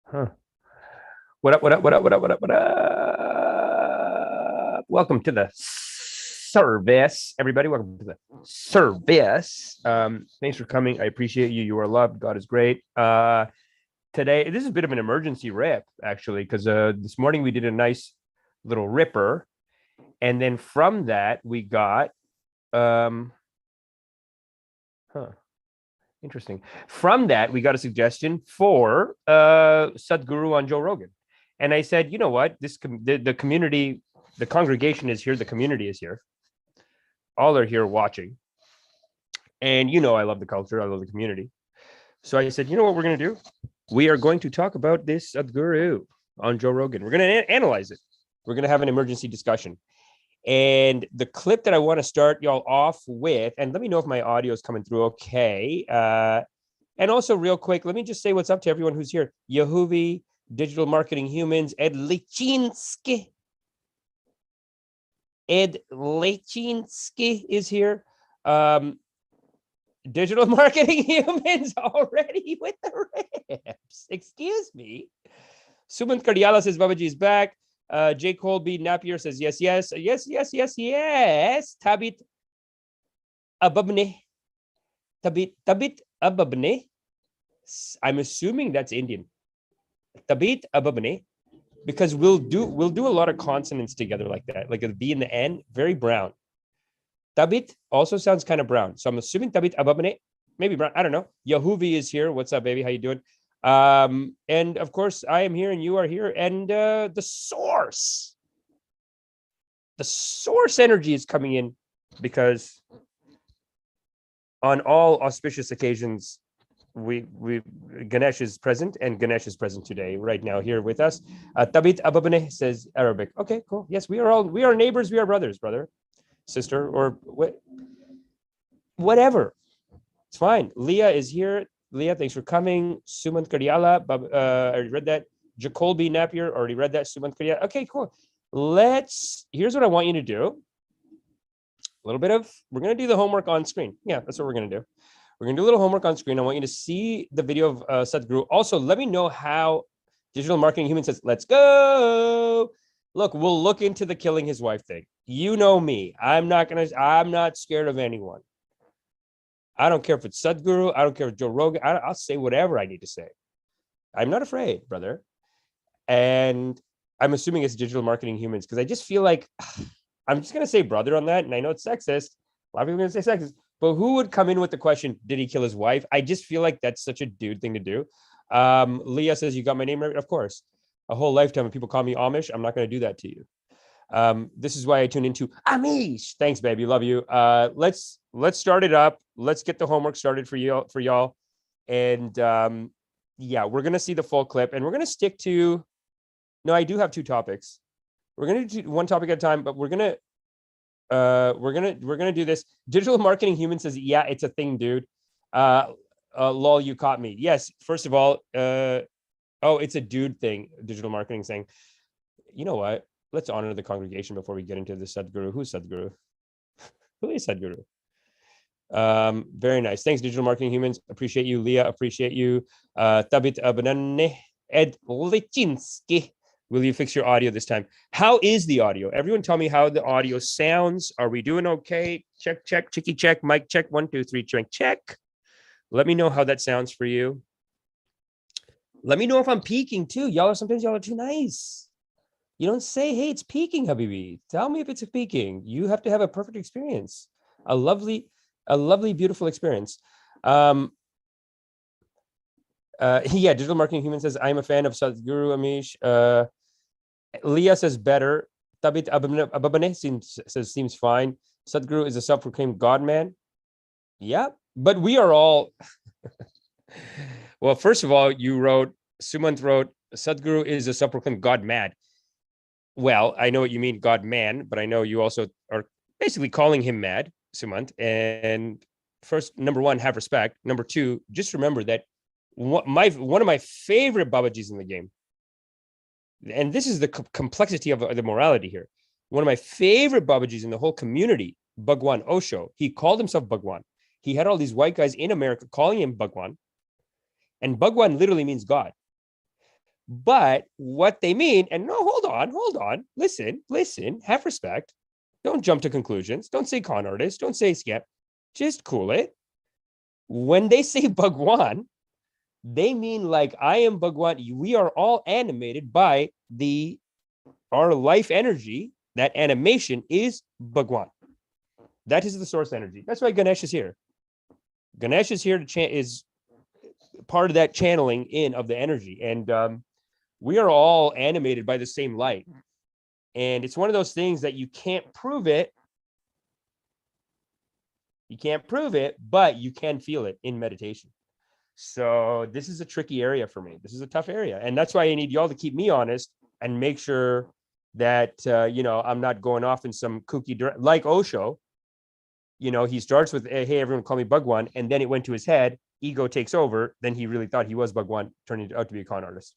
Huh. What up, what up, what up, what up, what up, what up? Welcome to the service, everybody. Welcome to the service. Thanks for coming. I appreciate you. You are loved. God is great. Today, this is a bit of an emergency rip, actually, because this morning we did a nice little ripper. And then from that, we got interesting. From that, we got a suggestion for Sadhguru on Joe Rogan. And I said, you know what? The community, the congregation is here. The community is here. All are here watching. And you know, I love the culture. I love the community. So I said, you know what we're going to do? We are going to talk about this Sadhguru on Joe Rogan. We're going to analyze it. We're going to have an emergency discussion. And the clip that I want to start y'all off with, and let me know if my audio is coming through okay. And also, real quick, let me just say what's up to everyone who's here. Yehuvi, Digital Marketing Humans, Ed Lechinsky. Ed Lechinsky is here. Digital Marketing Humans already with the rips. Excuse me. Sumant Kardiala says BabaJi is back. J. Colby Napier says yes, yes, yes, yes, yes, yes. Tabit Ababne. Tabit Ababne. I'm assuming that's Indian. Tabit Ababne. Because we'll do a lot of consonants together like that, like a B and the N, very brown. Tabit also sounds kind of brown. So I'm assuming Tabit Ababne, maybe brown. I don't know. Yahuvi is here. What's up, baby? How you doing? And of course, I am here and you are here. And the source energy is coming in because on all auspicious occasions, Ganesh is present, and Ganesh is present today, right now, here with us. Tabit Ababane says Arabic. Okay, cool. Yes, we are neighbors, we are brothers, brother, sister, or whatever. It's fine. Leah is here. Leah, thanks for coming. Sumant Kardiala, I already read that. Jacolby Napier, already read that. Sumant Kardiala. Okay, cool. Here's what I want you to do. We're going to do the homework on screen. Yeah, that's what we're going to do. We're going to do a little homework on screen. I want you to see the video of Sadhguru. Also, let me know how Digital Marketing Human says, let's go. Look, we'll look into the killing his wife thing. You know me. I'm not scared of anyone. I don't care if it's Sadhguru. I don't care if it's Joe Rogan. I'll say whatever I need to say. I'm not afraid, brother. And I'm assuming it's Digital Marketing Humans because I just feel like I'm just going to say brother on that. And I know it's sexist. A lot of people are going to say sexist. But who would come in with the question, did he kill his wife? I just feel like that's such a dude thing to do. Leah says, you got my name right? Of course. A whole lifetime of people call me Amish. I'm not going to do that to you. This is why I tune into Amish. Thanks, baby. Love you. Let's start it up. Let's get the homework started for y'all. And yeah, we're going to see the full clip. And we're going to stick to... No, I do have two topics. We're going to do one topic at a time, but we're going to do this. Digital Marketing Human says, yeah, it's a thing, dude. Lol, you caught me. Yes, first of all, it's a dude thing. Digital Marketing saying, you know what? Let's honor the congregation before we get into the Sadhguru. Who's Sadhguru? Who is Sadhguru? Very nice. Thanks, Digital Marketing Humans. Appreciate you, Leah. Appreciate you. Tabit Abanane Ed Lichinsky. Will you fix your audio this time? How is the audio? Everyone tell me how the audio sounds. Are we doing okay? Check, chicky check, mic check, 1, 2, 3, check. Let me know how that sounds for you. Let me know if I'm peaking too. Sometimes y'all are too nice. You don't say, hey, it's peaking, Habibi. Tell me if it's peaking. You have to have a perfect experience. A lovely, beautiful experience. Yeah, Digital Marketing Human says, I'm a fan of Sadhguru Amish. Leah says better. Tabit Ababane seems fine. Sadhguru is a self-proclaimed God man. Yeah, but we are all... Well, first of all, Sumant wrote, Sadhguru is a self-proclaimed God mad. Well, I know what you mean, God man, but I know you also are basically calling him mad, Sumant. And first, number one, have respect. Number two, just remember that one of my favorite BabaJis in the game, and this is the complexity of the morality here. One of my favorite BabaJis in the whole community, Bhagwan Osho, he called himself Bhagwan. He had all these white guys in America calling him Bhagwan. And Bhagwan literally means God. But what they mean, and no, hold on, listen, have respect. Don't jump to conclusions. Don't say con artist. Don't say scam. Just cool it. When they say Bhagwan, they mean like I am Bhagwan. We are all animated by our life energy. That animation is Bhagwan. That is the source energy. That's why Ganesh is here. Ganesh is here to chant, is part of that channeling in of the energy. And we are all animated by the same light. And it's one of those things that you can't prove it. You can't prove it, but you can feel it in meditation. So this is a tricky area for me. This is a tough area. And that's why I need y'all to keep me honest and make sure that, I'm not going off in some kooky, like Osho. He starts with, hey, everyone call me Bhagwan. And then it went to his head. Ego takes over. Then he really thought he was Bhagwan, turned out to be a con artist.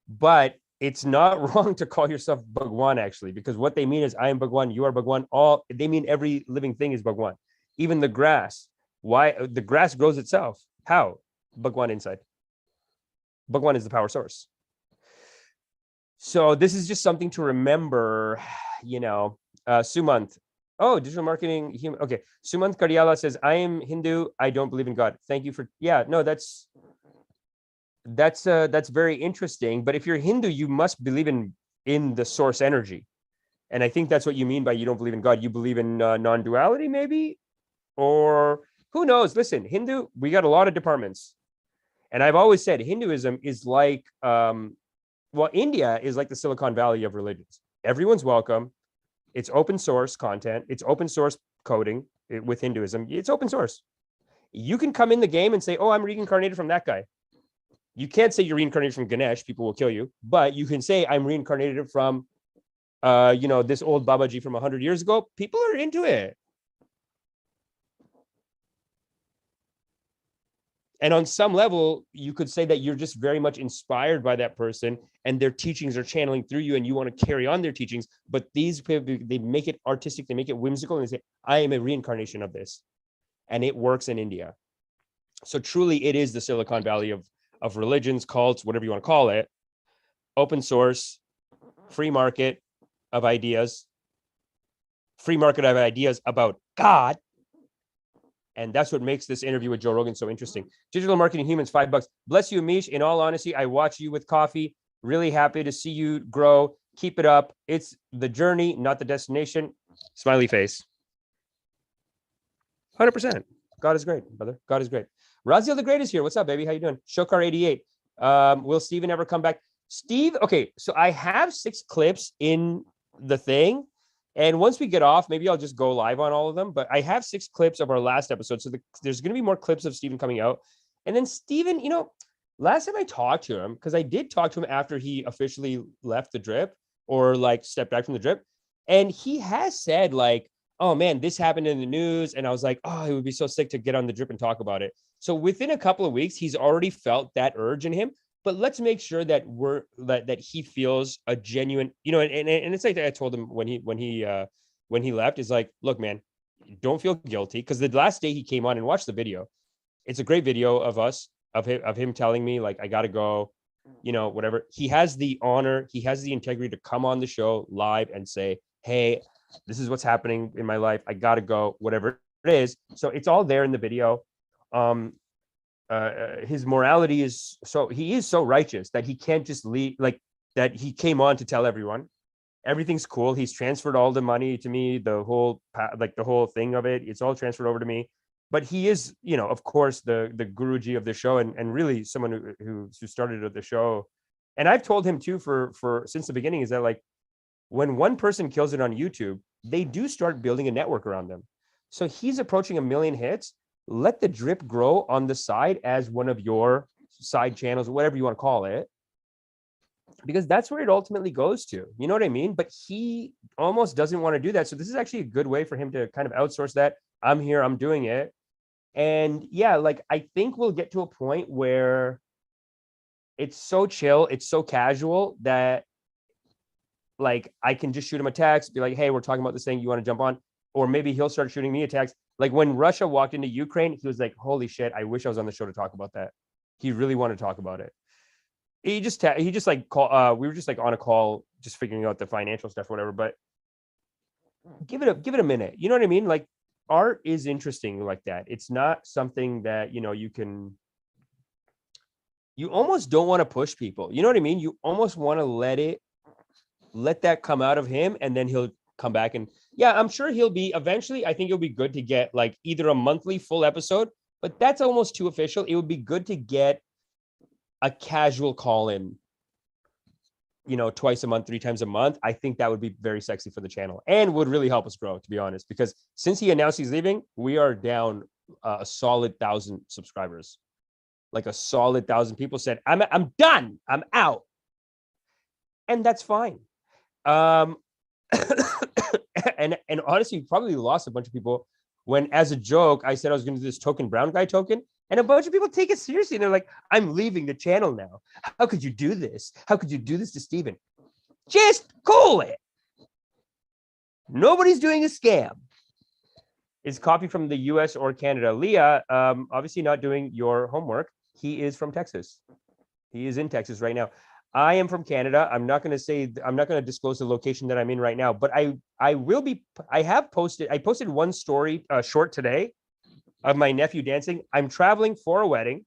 But it's not wrong to call yourself Bhagwan, actually, because what they mean is I am Bhagwan, you are Bhagwan. They mean every living thing is Bhagwan. Even the grass. Why? The grass grows itself. How? Bhagwan inside. Bhagwan is the power source. So this is just something to remember, Sumant. Oh, digital marketing. Okay. Sumant Karyala says, I am Hindu. I don't believe in God. Thank you for, that's very interesting. But if you're Hindu, you must believe in the source energy. And I think that's what you mean by you don't believe in God. You believe in non-duality, maybe, or who knows? Listen, Hindu, we got a lot of departments. And I've always said Hinduism is like, India is like the Silicon Valley of religions. Everyone's welcome. It's open source content. It's open source coding with Hinduism. It's open source. You can come in the game and say, oh, I'm reincarnated from that guy. You can't say you're reincarnated from Ganesh. People will kill you. But you can say I'm reincarnated from, this old BabaJi from 100 years ago. People are into it. And on some level, you could say that you're just very much inspired by that person and their teachings are channeling through you and you want to carry on their teachings. But these people, they make it artistic, they make it whimsical, and they say, I am a reincarnation of this. And it works in India. So truly, it is the Silicon Valley of religions, cults, whatever you want to call it. Open source, free market of ideas about God. And that's what makes this interview with Joe Rogan so interesting. Digital marketing humans, $5. Bless you, Amish. In all honesty, I watch you with coffee. Really happy to see you grow. Keep it up. It's the journey, not the destination. Smiley face. 100%. God is great, brother. God is great. Raziel the Great is here. What's up, baby? How you doing? Shokar 88. Will Steven ever come back? Steve, okay, so I have 6 clips in the thing. And once we get off, maybe I'll just go live on all of them. But I have 6 clips of our last episode. So there's going to be more clips of Steven coming out. And then Steven, last time I talked to him, because I did talk to him after he officially left the drip or like stepped back from the drip. And he has said like, oh man, this happened in the news. And I was like, oh, it would be so sick to get on the drip and talk about it. So within a couple of weeks, he's already felt that urge in him. But let's make sure that that he feels a genuine, and it's like I told him when he left, is like, look, man, don't feel guilty, because the last day he came on and watched the video. It's a great video of him telling me like, I gotta go, whatever. He has the honor, he has the integrity to come on the show live and say, hey, this is what's happening in my life. I gotta go, whatever it is. So it's all there in the video. His morality is he is so righteous that he can't just leave, like that he came on to tell everyone everything's cool. He's transferred all the money to me, the whole thing of it. It's all transferred over to me. But he is, of course, the GuruJi of the show, and really someone who started the show. And I've told him too for since the beginning, is that like when one person kills it on YouTube, they do start building a network around them. So he's approaching 1 million hits. Let the drip grow on the side as one of your side channels, whatever you want to call it, because that's where it ultimately goes to. You know what I mean? But he almost doesn't want to do that. So this is actually a good way for him to kind of outsource that. I'm here, I'm doing it. And yeah, like I think we'll get to a point where it's so chill, it's so casual that like I can just shoot him a text, be like, hey, we're talking about this thing, you want to jump on? Or maybe he'll start shooting me a text. Like when Russia walked into Ukraine, he was like, holy shit, I wish I was on the show to talk about that. He really wanted to talk about it. He just like we were just like on a call, just figuring out the financial stuff, whatever. But give it a minute. You know what I mean? Like art is interesting like that. It's not something that, you know, you almost don't want to push people. You know what I mean? You almost want to let that come out of him, and then he'll come back. And yeah, I'm sure he'll be eventually. I think it'll be good to get like either a monthly full episode, but that's almost too official. It would be good to get a casual call in, you know, twice a month, 3 times a month. I think that would be very sexy for the channel and would really help us grow, to be honest, because since he announced he's leaving, we are down a solid 1,000 subscribers. Like a solid 1,000 people said, I'm done, I'm out. And that's fine. And honestly, probably lost a bunch of people when, as a joke, I said I was going to do this token brown guy token, and a bunch of people take it seriously. And they're like, I'm leaving the channel now. How could you do this? How could you do this to Steven? Just cool it. Nobody's doing a scam. Is copy from the US or Canada? Leah, obviously not doing your homework. He is from Texas. He is in Texas right now. I am from Canada. I'm not going to disclose the location that I'm in right now, but I posted one story short today of my nephew dancing. I'm traveling for a wedding,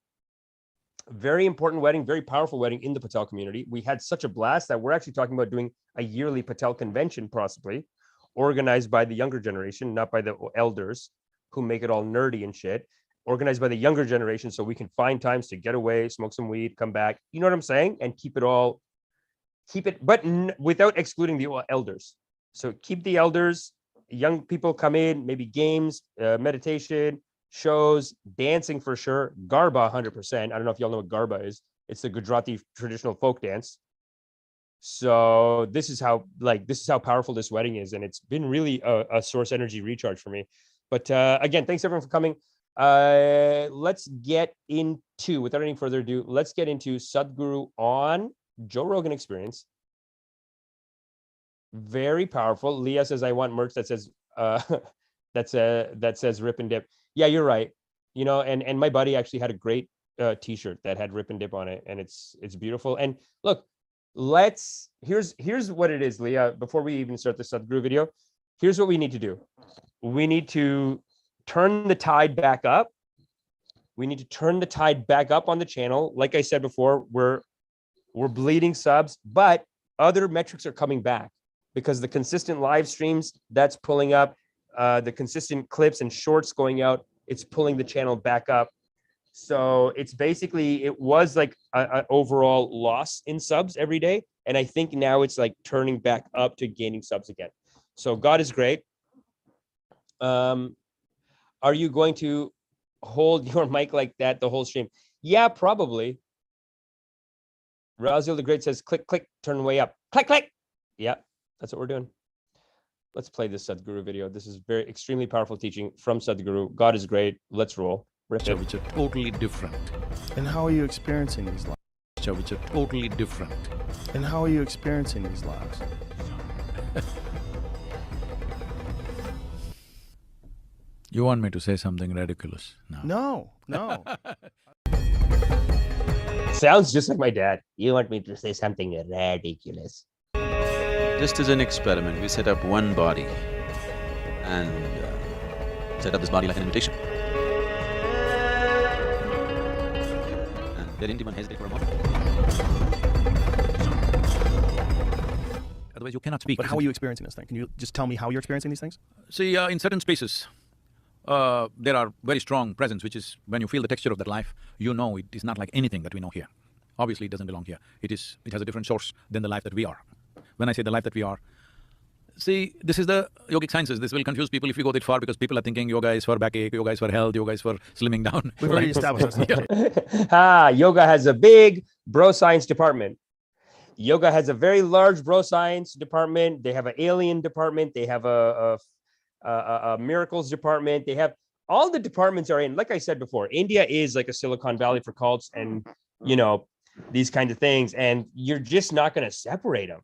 very important wedding, very powerful wedding in the Patel community. We had such a blast that we're actually talking about doing a yearly Patel convention, possibly organized by the younger generation, not by the elders who make it all nerdy and shit. Organized by the younger generation, so we can find times to get away, smoke some weed, come back. You know what I'm saying? And keep it, but without excluding the elders. So keep the elders, young people come in, maybe games, meditation, shows, dancing for sure. Garba, 100%. I don't know if y'all know what Garba is. It's the Gujarati traditional folk dance. So this is how powerful this wedding is, and it's been really a source energy recharge for me. But again, thanks everyone for coming. Let's get into, without any further ado, let's get into Sadhguru on Joe Rogan Experience. Very powerful. Leah says, I want merch that says that says rip and dip. Yeah, you're right. You know, and my buddy actually had a great t-shirt that had rip and dip on it, and it's beautiful. And look, here's what it is, Leah, before we even start the Sadhguru video. Here's what we need to do. We need to turn the tide back up. We need to turn the tide back up on the channel. Like I said before, we're bleeding subs, but other metrics are coming back because the consistent live streams, that's pulling up, the consistent clips and shorts going out, it's pulling the channel back up. So it's basically, it was like an overall loss in subs every day. And I think now it's like turning back up to gaining subs again. So God is great. Are you going to hold your mic like that the whole stream? Yeah, probably. Raziel the Great says, click, click, turn way up. Click, click. Yeah, that's what we're doing. Let's play this Sadhguru video. This is very extremely powerful teaching from Sadhguru. God is great. Let's roll. Which are totally different. And how are you experiencing these lives? Which are totally different. And how are you experiencing these lives? You want me to say something ridiculous now? No. Sounds just like my dad. You want me to say something ridiculous? Just as an experiment, we set up one body and set up this body like an invitation. And they didn't even hesitate for a moment. Otherwise, you cannot speak. But how are you experiencing this thing? Can you just tell me how you're experiencing these things? See, in certain spaces, there are very strong presence, which is when you feel the texture of that life, you know it is not like anything that we know here. Obviously, it doesn't belong here. It has a different source than the life that we are. When I say the life that we are, see, this is the yogic sciences. This will confuse people if you go that far, because people are thinking yoga is for backache, yoga is for health, yoga is for slimming down. We've already established this. Yoga has a big bro science department. Yoga has a very large bro science department. They have an alien department. They have a miracles department. They have all the departments are in. Like I said before, India is like a Silicon Valley for cults and, you know, these kinds of things. And you're just not going to separate them.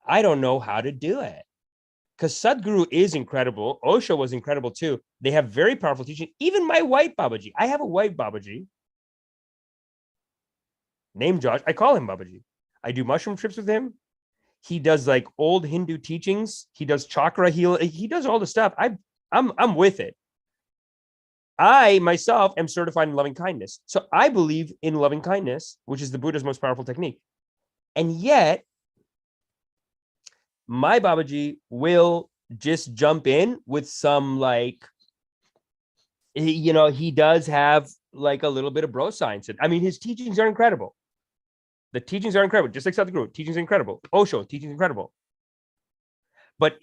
I don't know how to do it. because Sadhguru is incredible. Osho was incredible too. They have very powerful teaching. Even my white Babaji. I have a white Babaji named Josh. I call him Babaji. I do mushroom trips with him. He does like old Hindu teachings. He does chakra heal. He does all the stuff. I'm with it. I myself am certified in loving kindness. So I believe in loving kindness, which is the Buddha's most powerful technique. And yet, my Babaji will just jump in with some like, he does have like a little bit of bro science. I mean, his teachings are incredible. The teachings are incredible. Just like Sadhguru, teachings are incredible. Osho, teachings incredible. But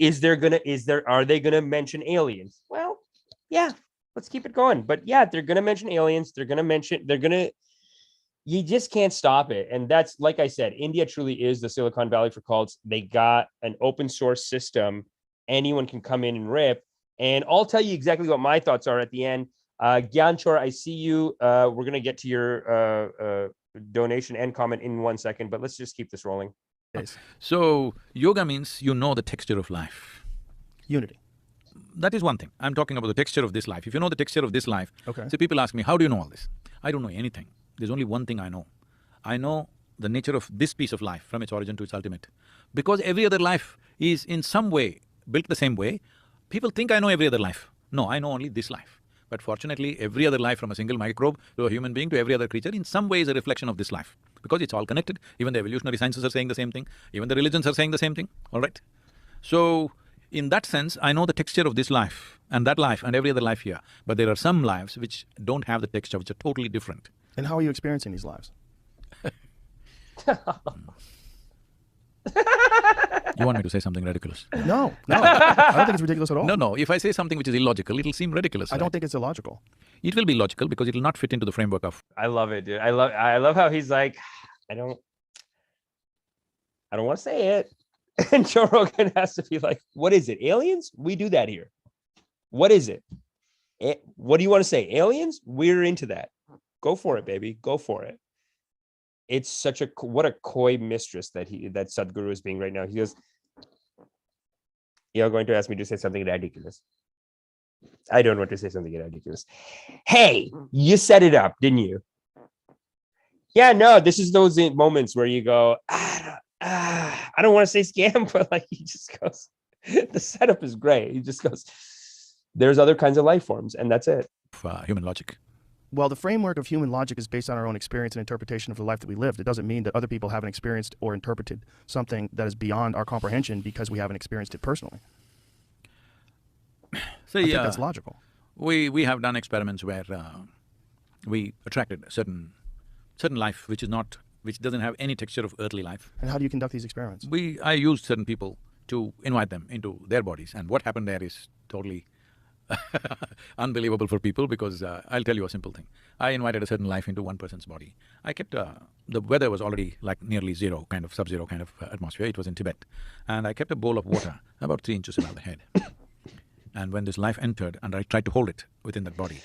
are they gonna mention aliens? Well, yeah, let's keep it going. But yeah, they're gonna mention aliens. You just can't stop it. And that's, like I said, India truly is the Silicon Valley for cults. They got an open source system. Anyone can come in and rip. And I'll tell you exactly what my thoughts are at the end. Gyanchor, I see you. We're going to get to your donation and comment in 1 second, but let's just keep this rolling. So, yoga means you know the texture of life. Unity. That is one thing. I'm talking about the texture of this life. If you know the texture of this life, Okay. so people ask me, how do you know all this? I don't know anything. There's only one thing I know. I know the nature of this piece of life from its origin to its ultimate. Because every other life is in some way built the same way, people think I know every other life. No, I know only this life. But fortunately, every other life, from a single microbe to a human being to every other creature, in some way is a reflection of this life. Because it's all connected. Even the evolutionary sciences are saying the same thing. Even the religions are saying the same thing, all right? So, in that sense, I know the texture of this life and that life and every other life here. But there are some lives which don't have the texture, which are totally different. And how are you experiencing these lives? You want me to say something ridiculous? No, I don't think it's ridiculous at all. No, if I say something which is illogical, it'll seem ridiculous. I don't right? think it's illogical. It will be logical because it'll not fit into the framework of… I love it, dude. I love how he's like, I don't want to say it. And Joe Rogan has to be like, what is it? Aliens? We do that here. What is it? What do you want to say? Aliens? We're into that. Go for it, baby. Go for it. It's such what a coy mistress that Sadhguru is being right now. He goes, you're going to ask me to say something ridiculous. I don't want to say something ridiculous. Hey, you set it up, didn't you? Yeah, no, this is those moments where you go, I don't want to say scam, but like he just goes, the setup is great. He just goes, there's other kinds of life forms, and that's it. human logic. Well, the framework of human logic is based on our own experience and interpretation of the life that we lived. It doesn't mean that other people haven't experienced or interpreted something that is beyond our comprehension because we haven't experienced it personally. So, I think that's logical. We have done experiments where we attracted a certain life which doesn't have any texture of earthly life. And how do you conduct these experiments? I used certain people to invite them into their bodies, and what happened there is totally unbelievable for people because I'll tell you a simple thing. I invited a certain life into one person's body. I kept… the weather was already like nearly zero, kind of sub-zero kind of atmosphere. It was in Tibet. And I kept a bowl of water about 3 inches above the head. And when this life entered, and I tried to hold it within that body.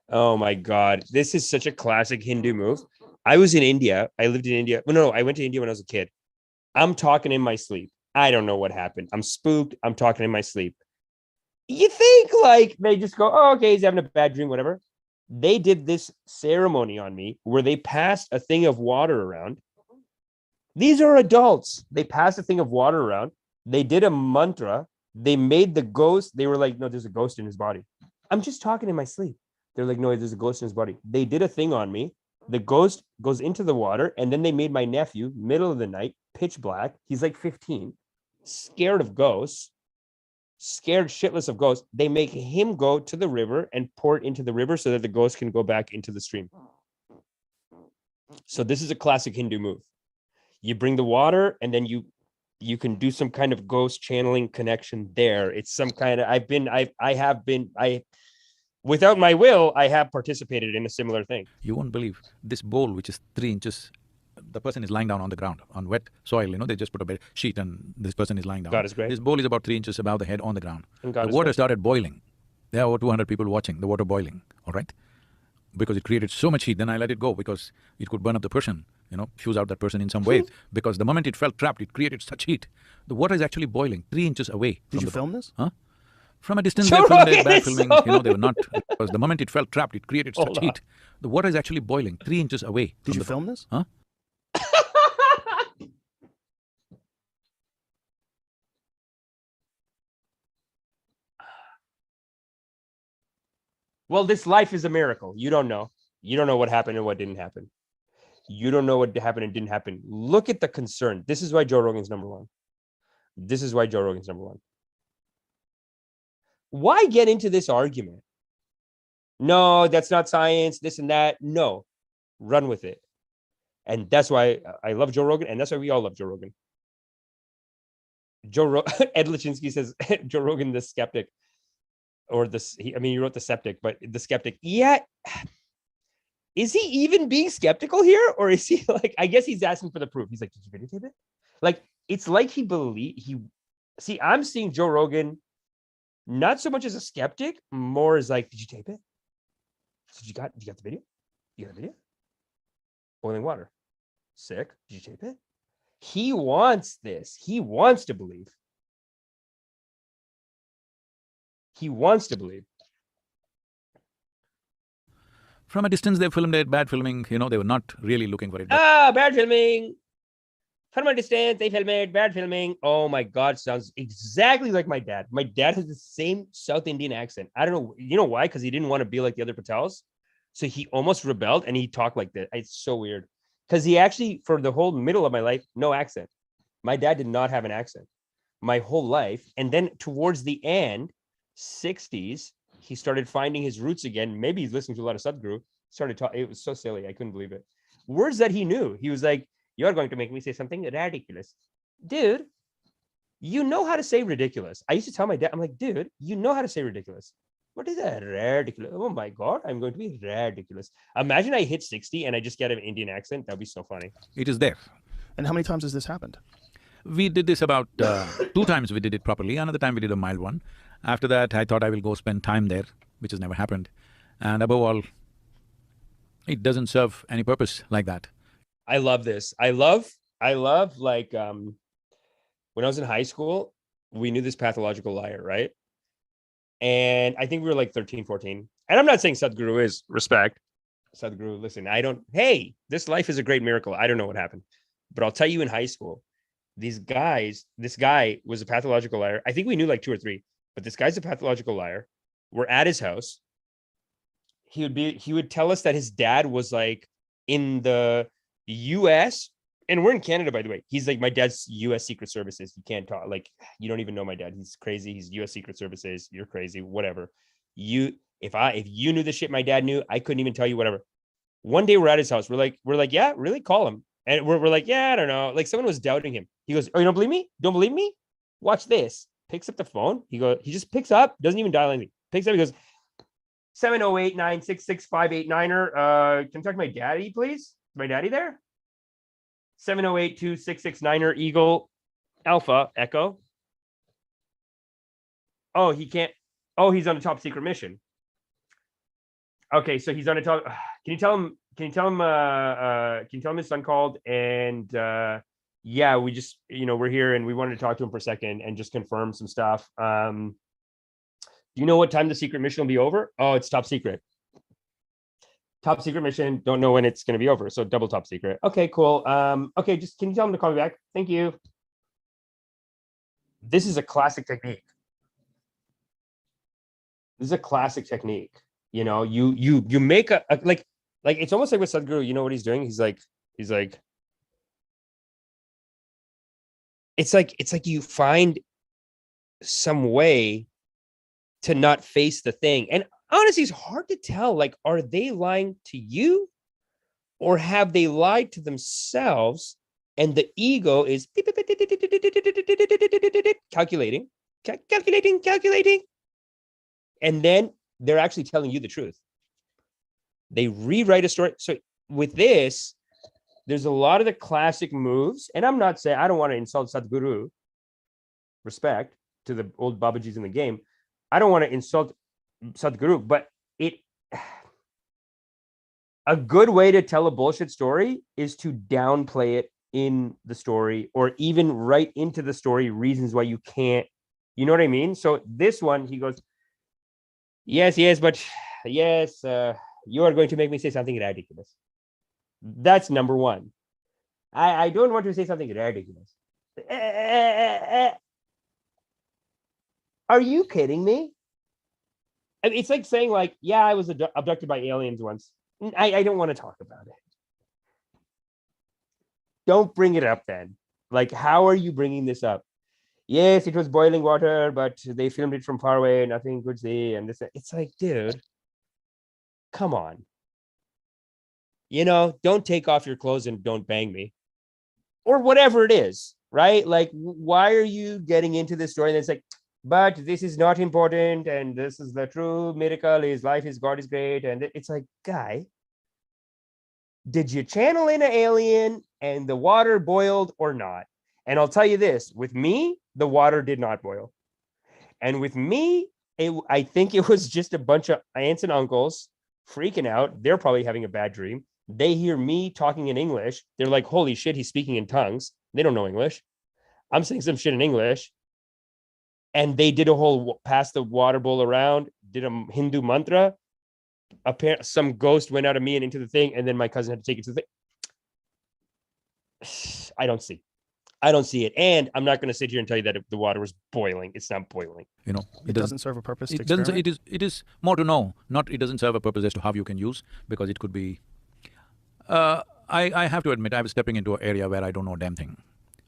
Oh my God. This is such a classic Hindu move. I was in India. I lived in India. No, I went to India when I was a kid. I'm talking in my sleep. I don't know what happened. I'm spooked. I'm talking in my sleep. You think like they just go, oh, okay, he's having a bad dream, whatever. They did this ceremony on me where they passed a thing of water around. These are adults. They passed a thing of water around. They did a mantra. They made the ghost. They were like, no, there's a ghost in his body. I'm just talking in my sleep. They're like, no, there's a ghost in his body. They did a thing on me. The ghost goes into the water. And then they made my nephew, middle of the night, pitch black. He's like 15, scared of ghosts. Scared shitless of ghosts. They make him go to the river and pour it into the river so that the ghost can go back into the stream. So this is a classic Hindu move. You bring the water and then you can do some kind of ghost channeling connection there. It's some kind of… without my will, I have participated in a similar thing. You won't believe this bowl, which is 3 inches, the person is lying down on the ground, on wet soil, they just put a bed sheet and this person is lying down. God is great. This bowl is about 3 inches above the head on the ground. And God The is water great. started boiling. There were over 200 people watching, the water boiling, all right? Because it created so much heat, then I let it go because it could burn up the person. fuse out that person in some way. Because the moment it felt trapped, it created such heat. The water is actually boiling 3 inches away. Did you film this? Huh? From a distance, Joe they filmed Rogan it, bad is filming, so- they were not. Because the moment it felt trapped, it created such Hold on. heat. The water is actually boiling 3 inches away. Did you film this? Huh? Well, this life is a miracle. You don't know. You don't know what happened and what didn't happen. You don't know what happened and didn't happen. Look at the concern. This is why Joe Rogan's number one. This is why Joe Rogan's number one. Why get into this argument? No, that's not science, this and that. No, run with it. And that's why I love Joe Rogan, and that's why we all love Joe Rogan. Ed Lachinsky says, Joe Rogan, the skeptic. Or this, he wrote the septic, but the skeptic. Yeah. Is he even being skeptical here? Or is he like, I guess he's asking for the proof. He's like, did you videotape it? Like, it's like see, I'm seeing Joe Rogan not so much as a skeptic, more as like, did you tape it? So you got the video? You got the video? Boiling water. Sick. Did you tape it? He wants this. He wants to believe. He wants to believe. From a distance, they filmed it, bad filming, they were not really looking for it. Bad filming. From a distance, they filmed it, bad filming. Oh my God, sounds exactly like my dad. My dad has the same South Indian accent. I don't know. You know why? Because he didn't want to be like the other Patels. So he almost rebelled and he talked like that. It's so weird. Because he actually, for the whole middle of my life, no accent. My dad did not have an accent my whole life. And then towards the end, 60s, he started finding his roots again. Maybe he's listening to a lot of Sadhguru. Started talking. It was so silly. I couldn't believe it. Words that he knew. He was like, you're going to make me say something ridiculous. Dude, you know how to say ridiculous. I used to tell my dad, I'm like, dude, you know how to say ridiculous. What is that? Ridiculous. Oh my God, I'm going to be ridiculous. Imagine I hit 60 and I just get an Indian accent. That'd be so funny. It is there. And how many times has this happened? We did this about 2 times we did it properly. Another time we did a mild one. After that, I thought I will go spend time there, which has never happened. And above all, it doesn't serve any purpose like that. I love this. I love like, when I was in high school, we knew this pathological liar, right? And I think we were like 13, 14. And I'm not saying Sadhguru is respect. Sadhguru, listen, hey, this life is a great miracle. I don't know what happened. But I'll tell you, in high school, this guy was a pathological liar. I think we knew like 2 or 3, but this guy's a pathological liar. We're at his house. He would tell us that his dad was like in the US, and we're in Canada, by the way. He's like, my dad's US Secret Services. You can't talk, like, you don't even know my dad. He's crazy. He's US Secret Services. You're crazy, whatever. If you knew the shit my dad knew, I couldn't even tell you, whatever. One day we're at his house. We're like, yeah, really, call him. And we're like, yeah, I don't know. Like, someone was doubting him. He goes, oh, you don't believe me? Don't believe me? Watch this. Picks up the phone. He just picks up, doesn't even dial anything. Picks up, he goes, 708-966-589er. Can I talk to my daddy, please? Is my daddy there? 708-2669er Eagle Alpha Echo. Oh, he can't. Oh, he's on a top secret mission. Okay, so he's on a top. Can you tell him? Can you tell him his son called? And yeah, we just, we're here and we wanted to talk to him for a second and just confirm some stuff. Do you know what time the secret mission will be over? Oh, it's top secret. Top secret mission. Don't know when it's going to be over. So double top secret. Okay, cool. Okay, just can you tell him to call me back? Thank you. This is a classic technique. This is a classic technique. You make a like it's almost like with Sadhguru. You know what he's doing? He's like it's like you find some way to not face the thing. And honestly, it's hard to tell, like, are they lying to you or have they lied to themselves? And the ego is calculating. And then they're actually telling you the truth. They rewrite a story. So with this, there's a lot of the classic moves. And I'm not saying, I don't want to insult Sadhguru. Respect to the old BabaJis in the game. I don't want to insult Sadhguru, but a good way to tell a bullshit story is to downplay it in the story, or even write into the story reasons why you can't. You know what I mean? So this one, he goes, yes, but yes, you are going to make me say something ridiculous. That's number one. I don't want to say something ridiculous. Are you kidding me? It's like saying, like, yeah, I was abducted by aliens once. I don't want to talk about it. Don't bring it up then. Like, how are you bringing this up? Yes, it was boiling water, but they filmed it from far away. Nothing could see. And this, it's like, dude, come on. You know, don't take off your clothes and don't bang me. Or whatever it is, right? Like, why are you getting into this story? And it's like, but this is not important. And this is the true miracle is life is God is great. And it's like, guy, did you channel in an alien and the water boiled or not? And I'll tell you this, with me, the water did not boil. And with me, I think it was just a bunch of aunts and uncles freaking out. They're probably having a bad dream. They hear me talking in English. They're like, holy shit, he's speaking in tongues. They don't know English. I'm saying some shit in English. And they did a whole pass the water bowl around, did a Hindu mantra. Some ghost went out of me and into the thing. And then my cousin had to take it to the thing. I don't see it. And I'm not going to sit here and tell you that if the water was boiling. It's not boiling. You know, it doesn't serve a purpose. It doesn't. It is more to know. Not it doesn't serve a purpose as to how you can use, because it could be. I have to admit, I was stepping into an area where I don't know a damn thing.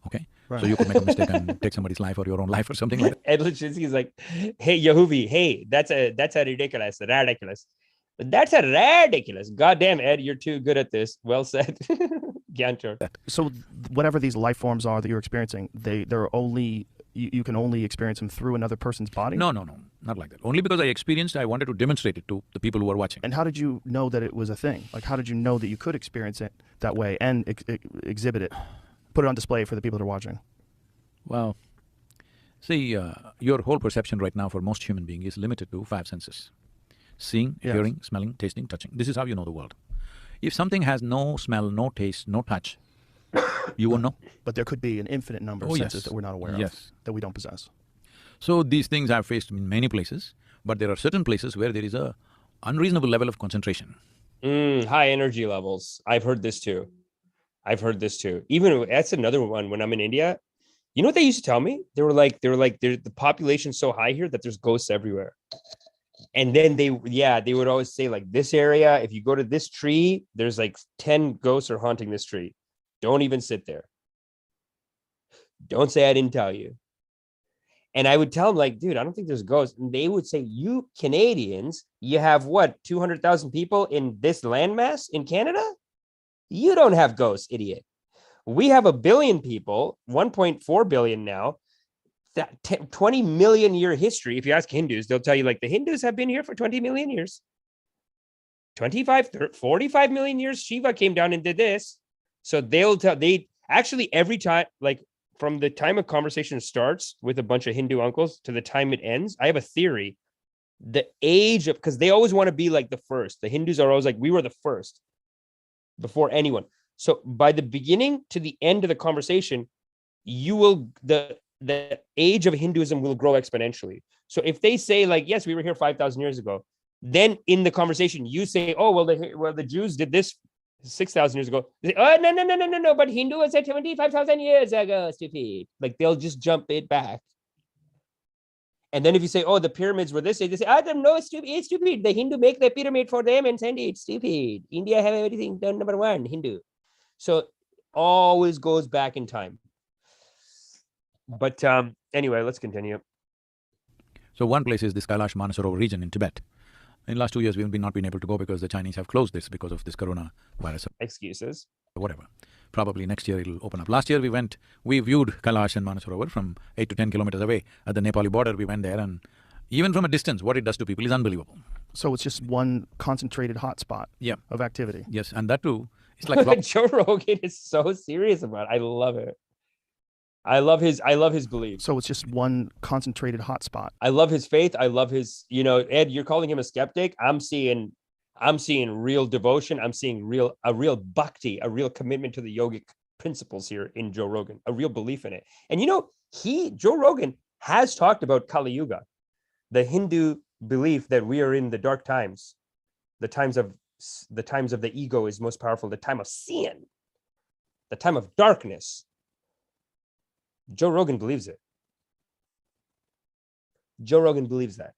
Okay, right. So you could make a mistake and take somebody's life or your own life or something like that. Ed Lachinsky's like, hey Yahuvi, hey, that's a ridiculous. That's a ridiculous. Goddamn, Ed, you're too good at this. Well said. So whatever these life forms are that you're experiencing, they're only you can only experience them through another person's body? No, not like that. Only because I experienced, I wanted to demonstrate it to the people who are watching. And how did you know that it was a thing? Like, how did you know that you could experience it that way and exhibit it, put it on display for the people that are watching? Well, see, your whole perception right now for most human beings is limited to 5 senses. Seeing, hearing, smelling, tasting, touching. This is how you know the world. If something has no smell, no taste, no touch, you won't know. But there could be an infinite number of senses that we're not aware of, that we don't possess. So these things I've faced in many places, but there are certain places where there is a unreasonable level of concentration. High energy levels. I've heard this too. Even that's another one when I'm in India. You know what they used to tell me? They were like, the population's so high here that there's ghosts everywhere. And then they would always say, like, this area, if you go to this tree, there's like 10 ghosts are haunting this tree. Don't even sit there. Don't say I didn't tell you. And I would tell them, like, dude, I don't think there's ghosts. And they would say, you Canadians, you have what, 200,000 people in this landmass in Canada? You don't have ghosts, idiot. We have 1 billion people, 1.4 billion now. That 20 million year history. If you ask Hindus, they'll tell you, like, the Hindus have been here for 20 million years. 25, 30, 45 million years, Shiva came down and did this. So they actually, every time, like, from the time a conversation starts with a bunch of Hindu uncles to the time it ends, I have a theory. The age of, because they always want to be like the first. The Hindus are always like, we were the first before anyone. So by the beginning to the end of the conversation, the age of Hinduism will grow exponentially. So if they say, like, yes, we were here 5,000 years ago, then in the conversation you say, oh, well, the Jews did this 6,000 years ago. They say, oh, no, but Hindu was at 25,000 years ago, stupid. Like, they'll just jump it back. And then if you say, oh, the pyramids were this, they say, I don't know, it's stupid. The Hindu make the pyramid for them and send it, stupid. India have everything done, number one, Hindu. So always goes back in time. But anyway, let's continue. So one place is this Kailash Manasarovar region in Tibet. In the last 2 years, we've not been able to go because the Chinese have closed this because of this coronavirus. Excuses. Whatever. Probably next year it'll open up. Last year we viewed Kailash and Manasarovar from 8 to 10 kilometers away at the Nepali border. We went there, and even from a distance, what it does to people is unbelievable. So it's just one concentrated hotspot of activity. Yes, and that too, it's like… Joe Rogan is so serious about it. I love it. I love his belief. So it's just one concentrated hotspot. I love his faith. I love his, Ed, you're calling him a skeptic. I'm seeing I'm seeing real devotion. I'm seeing a real bhakti, a real commitment to the yogic principles here in Joe Rogan, a real belief in it. And Joe Rogan has talked about Kali Yuga, the Hindu belief that we are in the dark times, the times of the ego is most powerful, the time of sin, the time of darkness. Joe Rogan believes it. Joe Rogan believes that.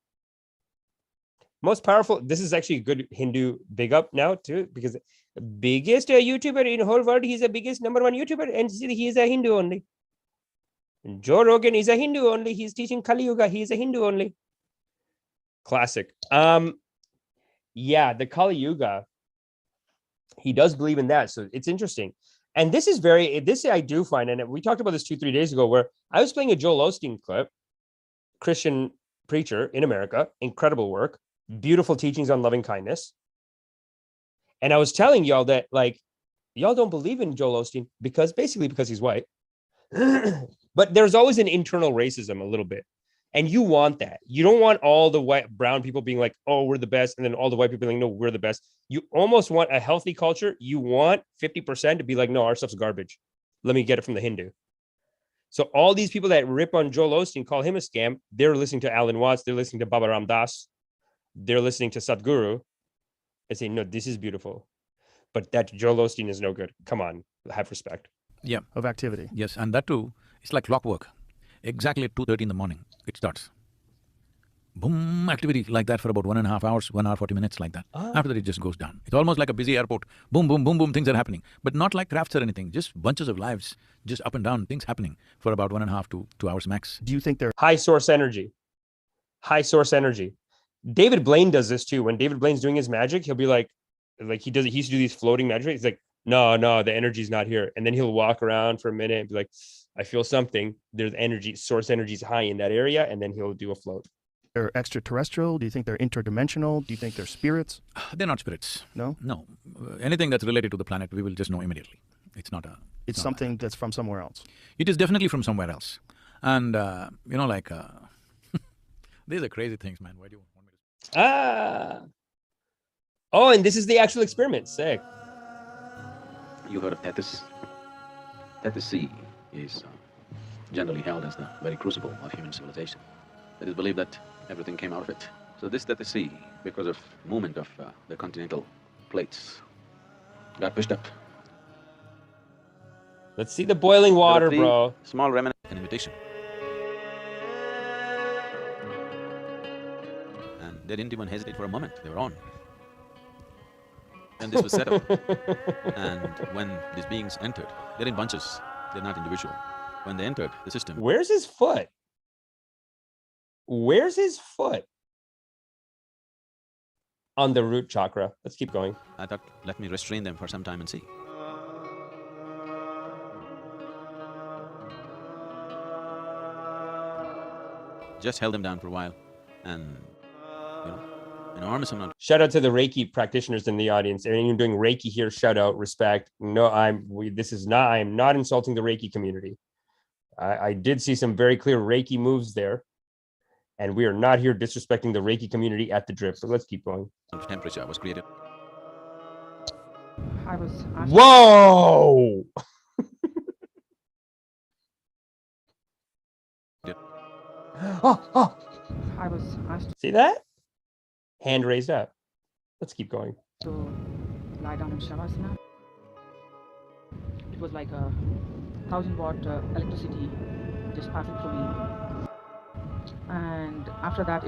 Most powerful. This is actually a good Hindu big up now too, because biggest YouTuber in the whole world. He's the biggest #1 YouTuber, and he's a Hindu only. And Joe Rogan is a Hindu only. He's teaching Kali Yuga. He's a Hindu only. Classic. Yeah, the Kali Yuga. He does believe in that, so it's interesting. And this I do find, and we talked about this 2-3 days ago, where I was playing a Joel Osteen clip, Christian preacher in America, incredible work, beautiful teachings on loving kindness. And I was telling y'all that, like, y'all don't believe in Joel Osteen because he's white. But there's always an internal racism a little bit. And you want that. You don't want all the brown people being like, oh, we're the best. And then all the white people being like, no, we're the best. You almost want a healthy culture. You want 50% to be like, no, our stuff's garbage. Let me get it from the Hindu. So all these people that rip on Joel Osteen, call him a scam, they're listening to Alan Watts, they're listening to Baba Ram Das, they're listening to Sadhguru, and say, no, this is beautiful. But that Joel Osteen is no good. Come on, have respect. Yeah. Of activity. Yes, and that too, it's like clockwork. Exactly at 2:30 in the morning, it starts. Boom, activity like that for about 1.5 hours, 1 hour, 40 minutes like that. After that, it just goes down. It's almost like a busy airport. Boom, boom, boom, boom, things are happening. But not like crafts or anything, just bunches of lives, just up and down, things happening for about 1.5 to 2 hours max. Do you think they're high source energy? High source energy. David Blaine does this too. When David Blaine's doing his magic, he'll be like he used to do these floating magic. He's like, no, the energy's not here. And then he'll walk around for a minute and be like, I feel something. There's energy, source energy is high in that area. And then he'll do a float. they're extraterrestrial? Do you think they're interdimensional? Do you think they're spirits? They're not spirits. No? No. Anything that's related to the planet, we will just know immediately. It's not a... It's something that's from somewhere else. It is definitely from somewhere else. And, these are crazy things, man. Why do you want me to... Oh, and this is the actual experiment. Sick. You heard of Tethys? Tethys Sea is generally held as the very crucible of human civilization. It is believed that everything came out of it. So this Tethys Sea, because of movement of the continental plates, got pushed up. Let's see the boiling water, bro. Small remnant. An invitation. And they didn't even hesitate for a moment, they were on. And this was set up. And when these beings entered, they're in bunches, they're not individual. When they entered the system... Where's his foot? Where's his foot? On the root chakra. Let's keep going. I thought, let me restrain them for some time and see. Just held them down for a while, and, enormous amount. Shout out to the Reiki practitioners in the audience. Anyone doing Reiki here, shout out, respect. No, I am not insulting the Reiki community. I did see some very clear Reiki moves there, and we are not here disrespecting the Reiki community at the drip, but let's keep going. Temperature was created. I was asked. Whoa! I was asked See that? Hand raised up. Let's keep going. to lie down in Shavasana. It was like a 1000-watt electricity just passing through me. And after that,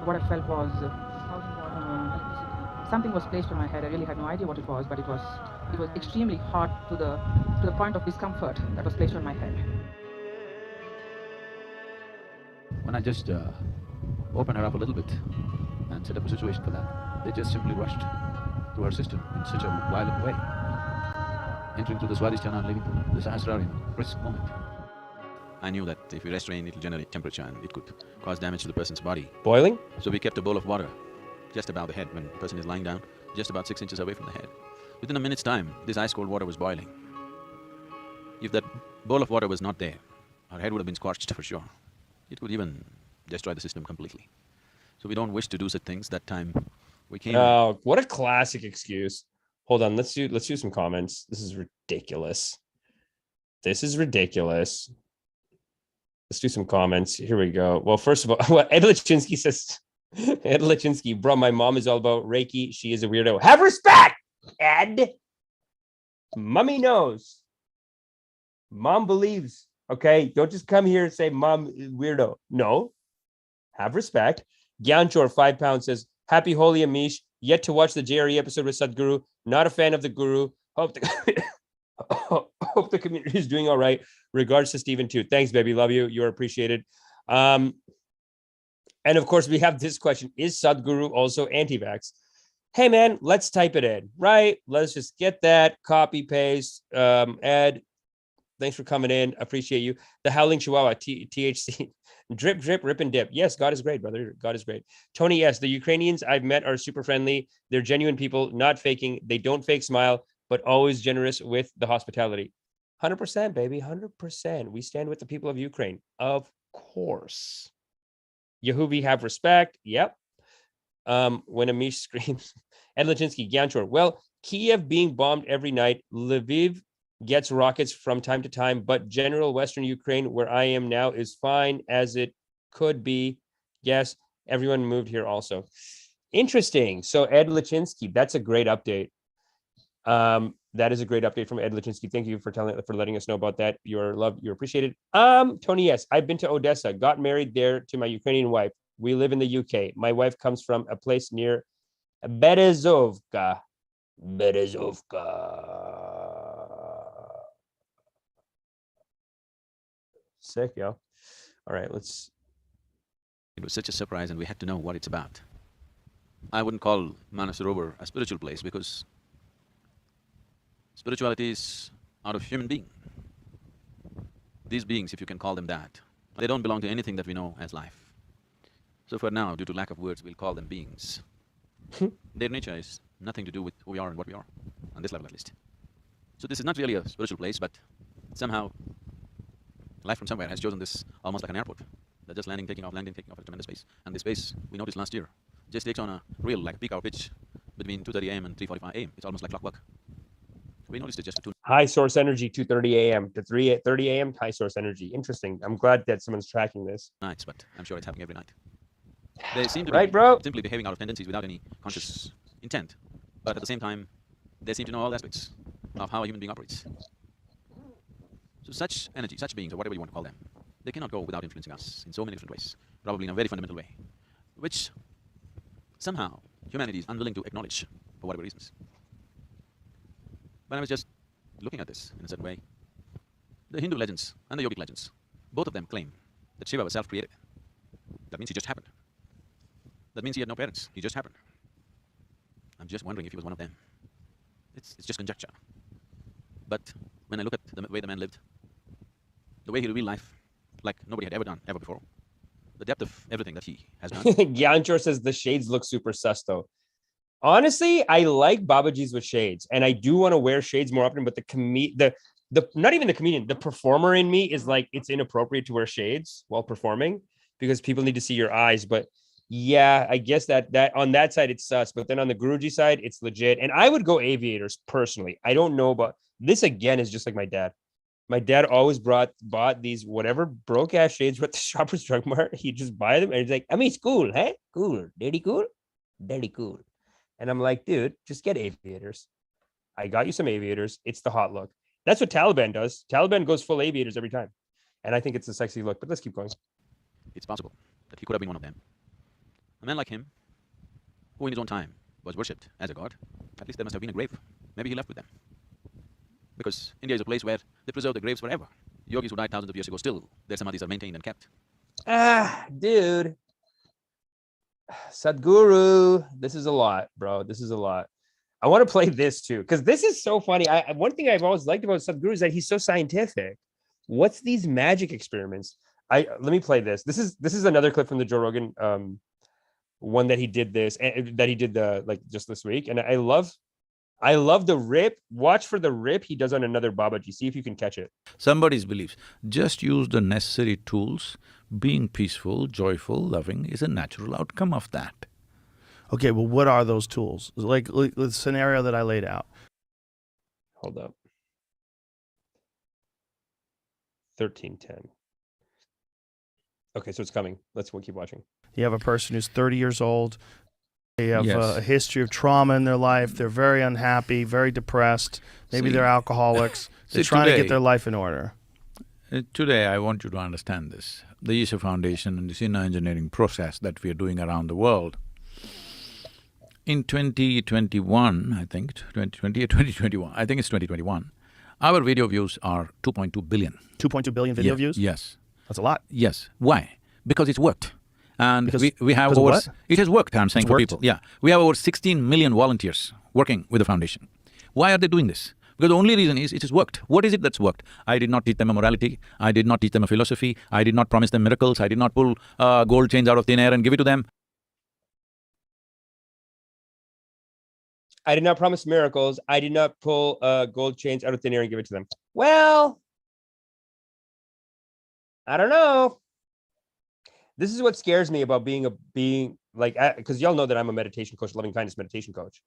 what I felt was 1000-watt electricity. Something was placed on my head. I really had no idea what it was, but it was extremely hot to the point of discomfort that was placed on my head. When I just opened her up a little bit and set up a situation for that, they just simply rushed through her system in such a violent way, entering through the Swadhisthana and leaving the Sahasrara in a brisk moment. I knew that if we restrain, it will generate temperature and it could cause damage to the person's body. Boiling? So we kept a bowl of water just above the head when the person is lying down, just about 6 inches away from the head. Within a minute's time, this ice cold water was boiling. If that bowl of water was not there, our head would have been scorched for sure. It could even destroy the system completely. So we don't wish to do such things. That time We came… Oh, what a classic excuse. Hold on, let's do some comments. This is ridiculous. This is ridiculous. Let's do some comments. Here we go. Well, first of all, what Ed Lachinsky says, Ed Lachinsky, bro, my mom is all about Reiki. She is a weirdo. Have respect, Ed. Mommy knows. Mom believes. Okay, don't just come here and say mom is weirdo. No, have respect. Gyanchor, 5 pounds, says, happy holy Amish. Yet to watch the JRE episode with Sadhguru. Not a fan of the guru. Hope the community is doing all right. Regards to Stephen too. Thanks, baby. Love you. You're appreciated. And of course, we have this question. Is Sadhguru also anti-vax? Hey, man, let's type it in, right? Let's just get that. Copy, paste. Ed, thanks for coming in. Appreciate you. The Howling Chihuahua, THC. Drip, drip, rip, and dip. Yes, God is great, brother. God is great. Tony, yes, the Ukrainians I've met are super friendly. They're genuine people, not faking. They don't fake smile, but always generous with the hospitality. 100%, baby, 100%. We stand with the people of Ukraine. Of course. Yehuvi, have respect. Yep. When Amish screams. Ed Lachinsky, Gyanchor. Well, Kiev being bombed every night. Lviv gets rockets from time to time, but general Western Ukraine, where I am now, is fine as it could be. Yes, everyone moved here also. Interesting. So Ed Lachinsky, that's a great update. That is a great update from Ed Lachinsky. Thank you for letting us know about that. You're loved, you're appreciated. Tony, yes, I've been to Odessa, got married there to my Ukrainian wife. We live in the UK. My wife comes from a place near Berezovka. Sick, yo. All right, let's. It was such a surprise, and we had to know what it's about. I wouldn't call Manasarovar a spiritual place because spirituality is out of human being. These beings, if you can call them that, they don't belong to anything that we know as life. So for now, due to lack of words, we'll call them beings. Their nature is nothing to do with who we are and what we are, on this level at least. So this is not really a spiritual place, but somehow life from somewhere has chosen this almost like an airport. They're just landing, taking off at a tremendous pace. And this space, we noticed last year, just takes on a real, like, peak hour pitch between 2:30 a.m. and 3:45 a.m. It's almost like clockwork. We noticed it just a 2. High source energy, 2:30 a.m. to 3:30 a.m. High source energy. Interesting. I'm glad that someone's tracking this. Nights, but I'm sure it's happening every night. They seem to right, be bro? simply behaving out of tendencies without any conscious intent. But at the same time, they seem to know all aspects of how a human being operates. So such energy, such beings, or whatever you want to call them, they cannot go without influencing us in so many different ways, probably in a very fundamental way, which somehow humanity is unwilling to acknowledge for whatever reasons. When I was just looking at this in a certain way, the Hindu legends and the yogic legends, both of them claim that Shiva was self-created. That means he just happened. That means he had no parents. He just happened. I'm just wondering if he was one of them. It's just conjecture. But when I look at the way the man lived, the way he revealed life like nobody had ever done, ever before, the depth of everything that he has done. Gyanchor says the shades look super sus though. Honestly, I like BabaJis with shades, and I do want to wear shades more often. But the not even the comedian, the performer in me is like, it's inappropriate to wear shades while performing because people need to see your eyes. But yeah, I guess that on that side it's sus, but then on the GuruJi side it's legit. And I would go aviators personally. I don't know about this. Again, is just like my dad. My dad always bought these whatever broke ass shades at the Shoppers Drug Mart. He'd just buy them and he's like, I mean, it's cool, hey? Cool. Daddy cool? Daddy cool. And I'm like, dude, just get aviators. I got you some aviators. It's the hot look. That's what Taliban does. Taliban goes full aviators every time. And I think it's a sexy look, but let's keep going. It's possible that he could have been one of them. A man like him, who in his own time was worshipped as a god, at least there must have been a grave. Maybe he left with them. Because India is a place where they preserve the graves forever. Yogis who died thousands of years ago, still, their samadhis are maintained and kept. Dude. Sadhguru, this is a lot, bro. This is a lot. I want to play this too, because this is so funny. One thing I've always liked about Sadhguru is that he's so scientific. What's these magic experiments? Let me play this. This is another clip from the Joe Rogan one that he did like just this week, and I love the rip. Watch for the rip he does on another BabaJi. See if you can catch it. Somebody's beliefs. Just use the necessary tools. Being peaceful, joyful, loving is a natural outcome of that. Okay, well, what are those tools? Like the scenario that I laid out. Hold up. 1310. Okay, so it's coming. We'll keep watching. You have a person who's 30 years old. They have Yes. a history of trauma in their life. They're very unhappy, very depressed. Maybe See- they're alcoholics. They're See, trying to get today- their life in order. Today, I want you to understand this. The Isha Foundation and this inner engineering process that we are doing around the world. In 2021, I think, 2020 or 2021, I think it's 2021, our video views are 2.2 billion. 2.2 billion video views? Yes, That's a lot. yes. Why? Because it's worked. And Because- we have because of over… what? It has worked, I'm saying, It's for worked? people. Yeah. We have over 16 million volunteers working with the foundation. Why are they doing this? Because the only reason is it has worked. What is it that's worked? I did not teach them a morality. I did not teach them a philosophy. I did not promise them miracles. I did not pull gold chains out of thin air and give it to them. I did not promise miracles. I did not pull gold chains out of thin air and give it to them. Well, I don't know. This is what scares me about being because y'all know that I'm a meditation coach, loving kindness meditation coach.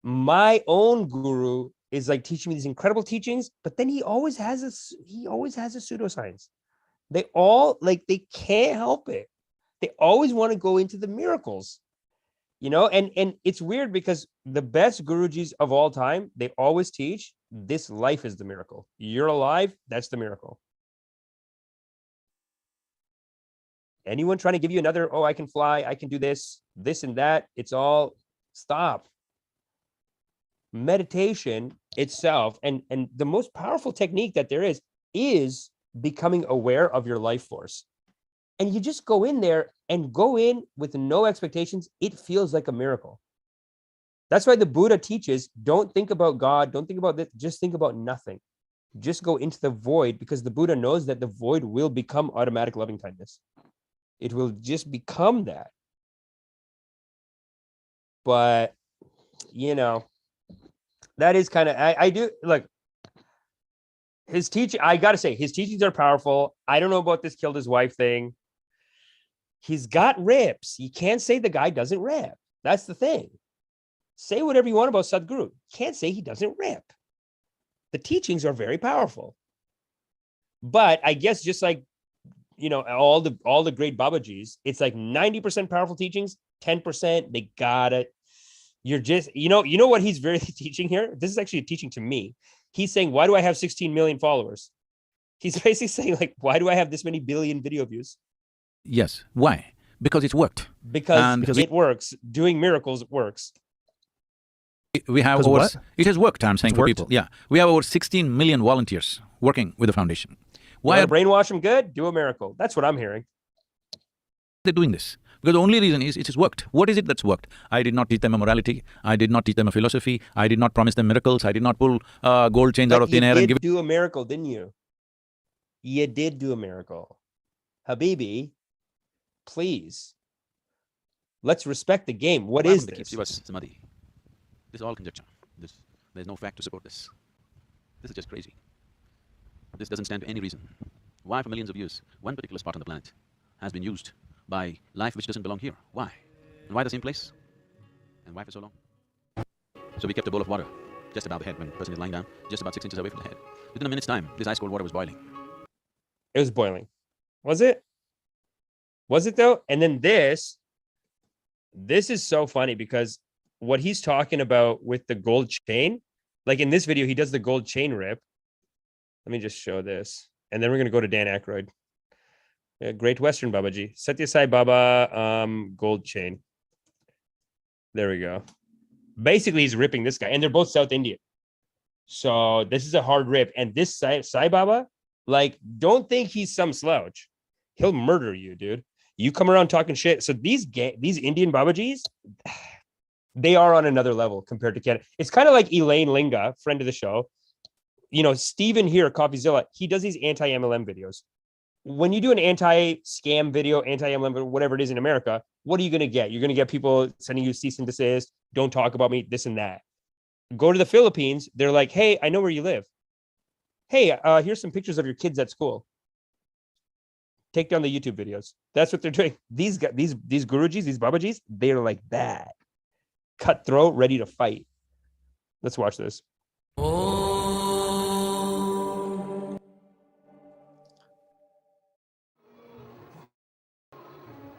My own guru is like teaching me these incredible teachings, but then he always has a pseudoscience. They all they can't help it. They always want to go into the miracles. And it's weird because the best Gurujis of all time, they always teach this life is the miracle. You're alive, that's the miracle. Anyone trying to give you another, oh, I can fly, I can do this and that, it's all stop. Meditation itself, and the most powerful technique that there is becoming aware of your life force. And you just go in there and go in with no expectations. It feels like a miracle. That's why the Buddha teaches, don't think about God, don't think about this, just think about nothing. Just go into the void, because the Buddha knows that the void will become automatic loving kindness. It will just become that. But, that is kind of, I do, look, his teaching, I got to say, his teachings are powerful. I don't know about this killed his wife thing. He's got rips. You can't say the guy doesn't rip. That's the thing. Say whatever you want about Sadhguru. You can't say he doesn't rip. The teachings are very powerful. But I guess just like, all the great BabaJis, it's like 90% powerful teachings, 10%, they got it. You're just, you know what he's very teaching here? This is actually a teaching to me. He's saying, why do I have 16 million followers? He's basically saying, why do I have this many billion video views? Yes. Why? Because it's worked. Because it works. Doing miracles works. We have Because over… what? It has worked, I'm saying, It's for worked? people. Yeah. We have over 16 million volunteers working with the foundation. Why Why are brainwash them good? Do a miracle. That's what I'm hearing. they doing this? Because the only reason is it has worked. What is it that's worked? I did not teach them a morality. I did not teach them a philosophy. I did not promise them miracles. I did not pull gold chains out of thin air and give it… You did do a miracle, didn't you? You did do a miracle. Habibi, please. Let's respect the game. What is Keeps this? you as samadhi. This is all conjecture. There's no fact to support this. This is just crazy. This doesn't stand to any reason. Why for millions of years one particular spot on the planet has been used by life which doesn't belong here? Why? And why the same place? And why for so long? So we kept a bowl of water just above the head when the person is lying down, just about 6 inches away from the head. Within a minute's time, this ice cold water was boiling. It was boiling. Was it? Was it though? And then this is so funny because what he's talking about with the gold chain, like in this video, he does the gold chain rip. Let me just show this. And then we're going to go to Dan Aykroyd. Yeah, Great Western BabaJi. Satya Sai Baba gold chain. There we go. Basically, he's ripping this guy. And they're both South Indian. So this is a hard rip. And this Sai Baba, don't think he's some slouch. He'll murder you, dude. You come around talking shit. So these Indian BabaJis, they are on another level compared to Canada. It's kind of like Elaine Linga, friend of the show. Steven here, CoffeeZilla, he does these anti-MLM videos. When you do an anti-scam video, anti-MLM, whatever it is in America, what are you going to get? You're going to get people sending you cease and desist, don't talk about me, this and that. Go to the Philippines, they're like, hey, I know where you live. Hey, here's some pictures of your kids at school. take down the YouTube videos. That's what they're doing. These guys, these GuruJis, these BabaJis, they're like that. Cutthroat, ready to fight. Let's watch this.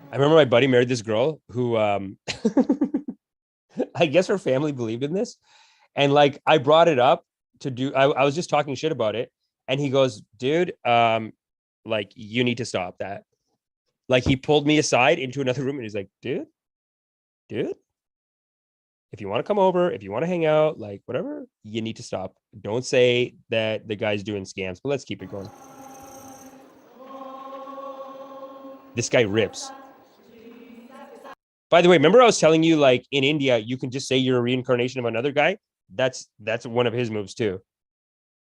I remember my buddy married this girl who I guess her family believed in this. And like I brought it up to do, I was just talking shit about it. And he goes, dude, like you need to stop that. Like he pulled me aside into another room and he's like, dude, if you want to come over, if you want to hang out, like whatever, you need to stop. Don't say that the guy's doing scams, but let's keep it going. This guy rips. By the way, remember I was telling you, like in India, you can just say you're a reincarnation of another guy. That's one of his moves too.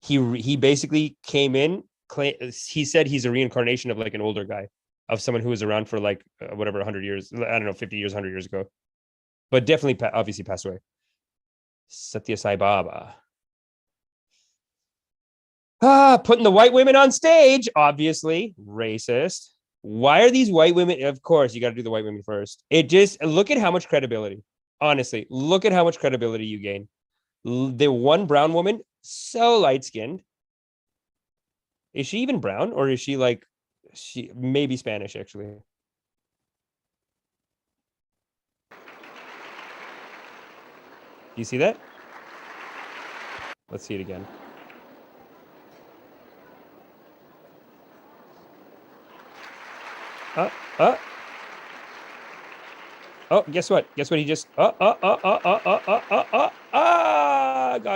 He basically came in. He said he's a reincarnation of like an older guy, of someone who was around for like whatever 100 years. I don't know, 50 years, 100 years ago, but definitely obviously passed away. Satya Sai Baba. Putting the white women on stage, obviously racist. Why are these white women? Of course, you got to do the white women first. It just, look at how much credibility. Honestly, look at how much credibility you gain. The one brown woman, so light-skinned. Is she even brown? Or is she like, she maybe Spanish, actually? Do you see that? Let's see it again. Oh, guess what? Guess what? He just God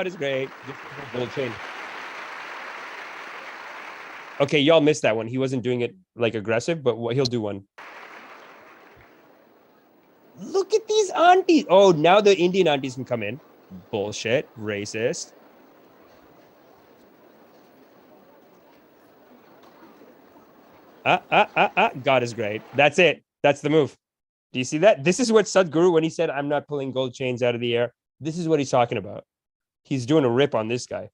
is great. Gold chain. Okay, y'all missed that one. He wasn't doing it like aggressive, but he'll do one. Look at these aunties. Oh, now the Indian aunties can come in. Bullshit. Racist. God is great. That's it. That's the move. Do you see that? This is what Sadhguru, when he said, I'm not pulling gold chains out of the air, this is what he's talking about. He's doing a rip on this guy.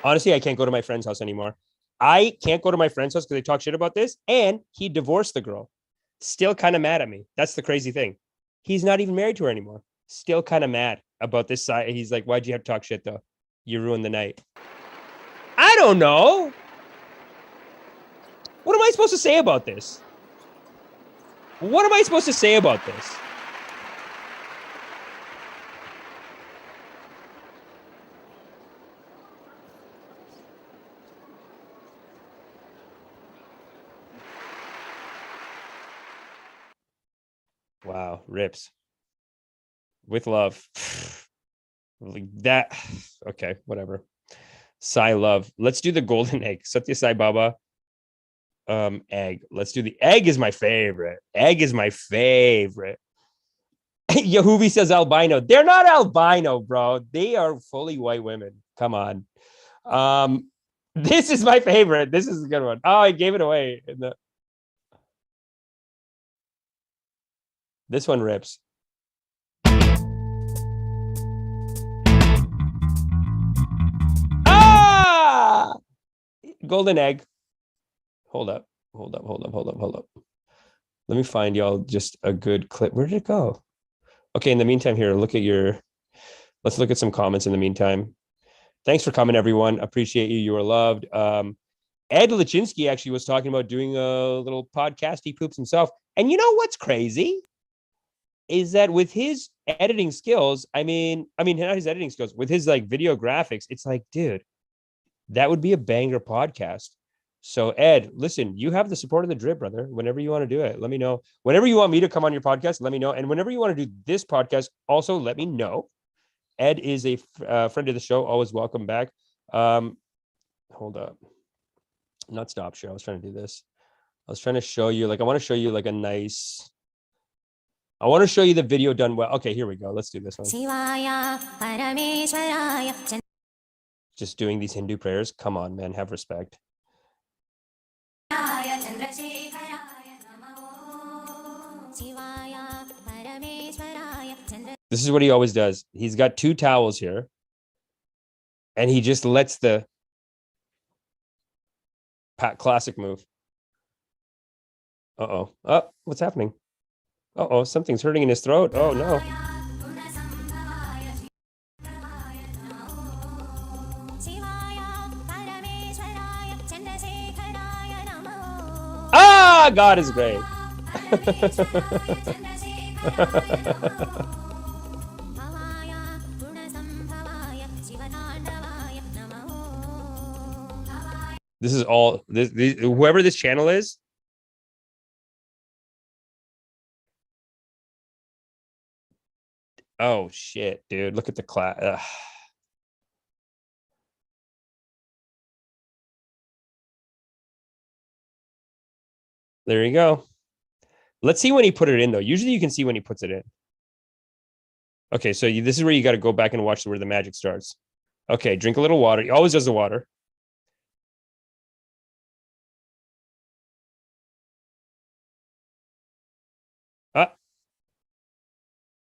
Honestly, I can't go to my friend's house anymore. I can't go to my friend's house because they talk shit about this. And he divorced the girl. Still kind of mad at me. That's the crazy thing. He's not even married to her anymore. Still kind of mad about this side. He's like, why'd you have to talk shit though? You ruined the night. I don't know. What am I supposed to say about this? What am I supposed to say about this? Wow, rips. With love. Like that. Okay, whatever. Sai love. Let's do the golden egg. Satya Sai Baba. Egg. Let's do the egg is my favorite. Egg is my favorite. Yahuvi says albino. They're not albino, bro. They are fully white women. Come on. This is my favorite. This is a good one. Oh, I gave it away. This one rips. Ah! Golden egg. Hold up. Let me find y'all just a good clip. Where did it go? Okay, in the meantime here, let's look at some comments in the meantime. Thanks for coming, everyone. Appreciate you. You are loved. Ed Lachinsky actually was talking about doing a little podcast. He poops himself. And you know what's crazy? Is that with his editing skills, I mean, not his editing skills, with his like video graphics, it's like, dude, that would be a banger podcast. So Ed, listen, you have the support of the drip, brother. Whenever you want to do it, let me know. Whenever you want me to come on your podcast, let me know. And whenever you want to do this podcast, also let me know. Ed is a friend of the show. Always welcome back. Hold up. Not stop share. I was trying to do this. I was trying to show you, like, I want to show you like a nice, I want to show you the video done well. Okay, here we go. Let's do this one. Just doing these Hindu prayers. Come on, man. Have respect. This is what he always does. He's got two towels here. And he just lets the Classic move. Uh-oh. Oh, what's happening? Uh-oh, something's hurting in his throat. Oh, no. Ah, God is great. This is all this whoever this channel is. Oh shit, dude. Look at the class. There you go. Let's see when he put it in though. Usually you can see when he puts it in. Okay, so this is where you got to go back and watch where the magic starts. Okay, drink a little water. He always does the water.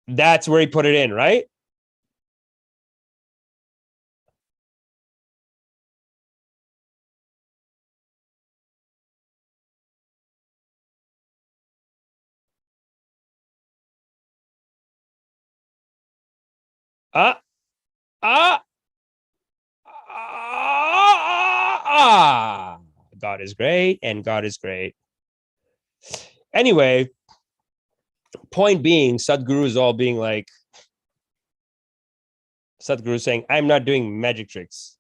That's where he put it in, right? God is great, and God is great. Anyway, point being, Sadhguru is all being like, Sadhguru saying, I'm not doing magic tricks.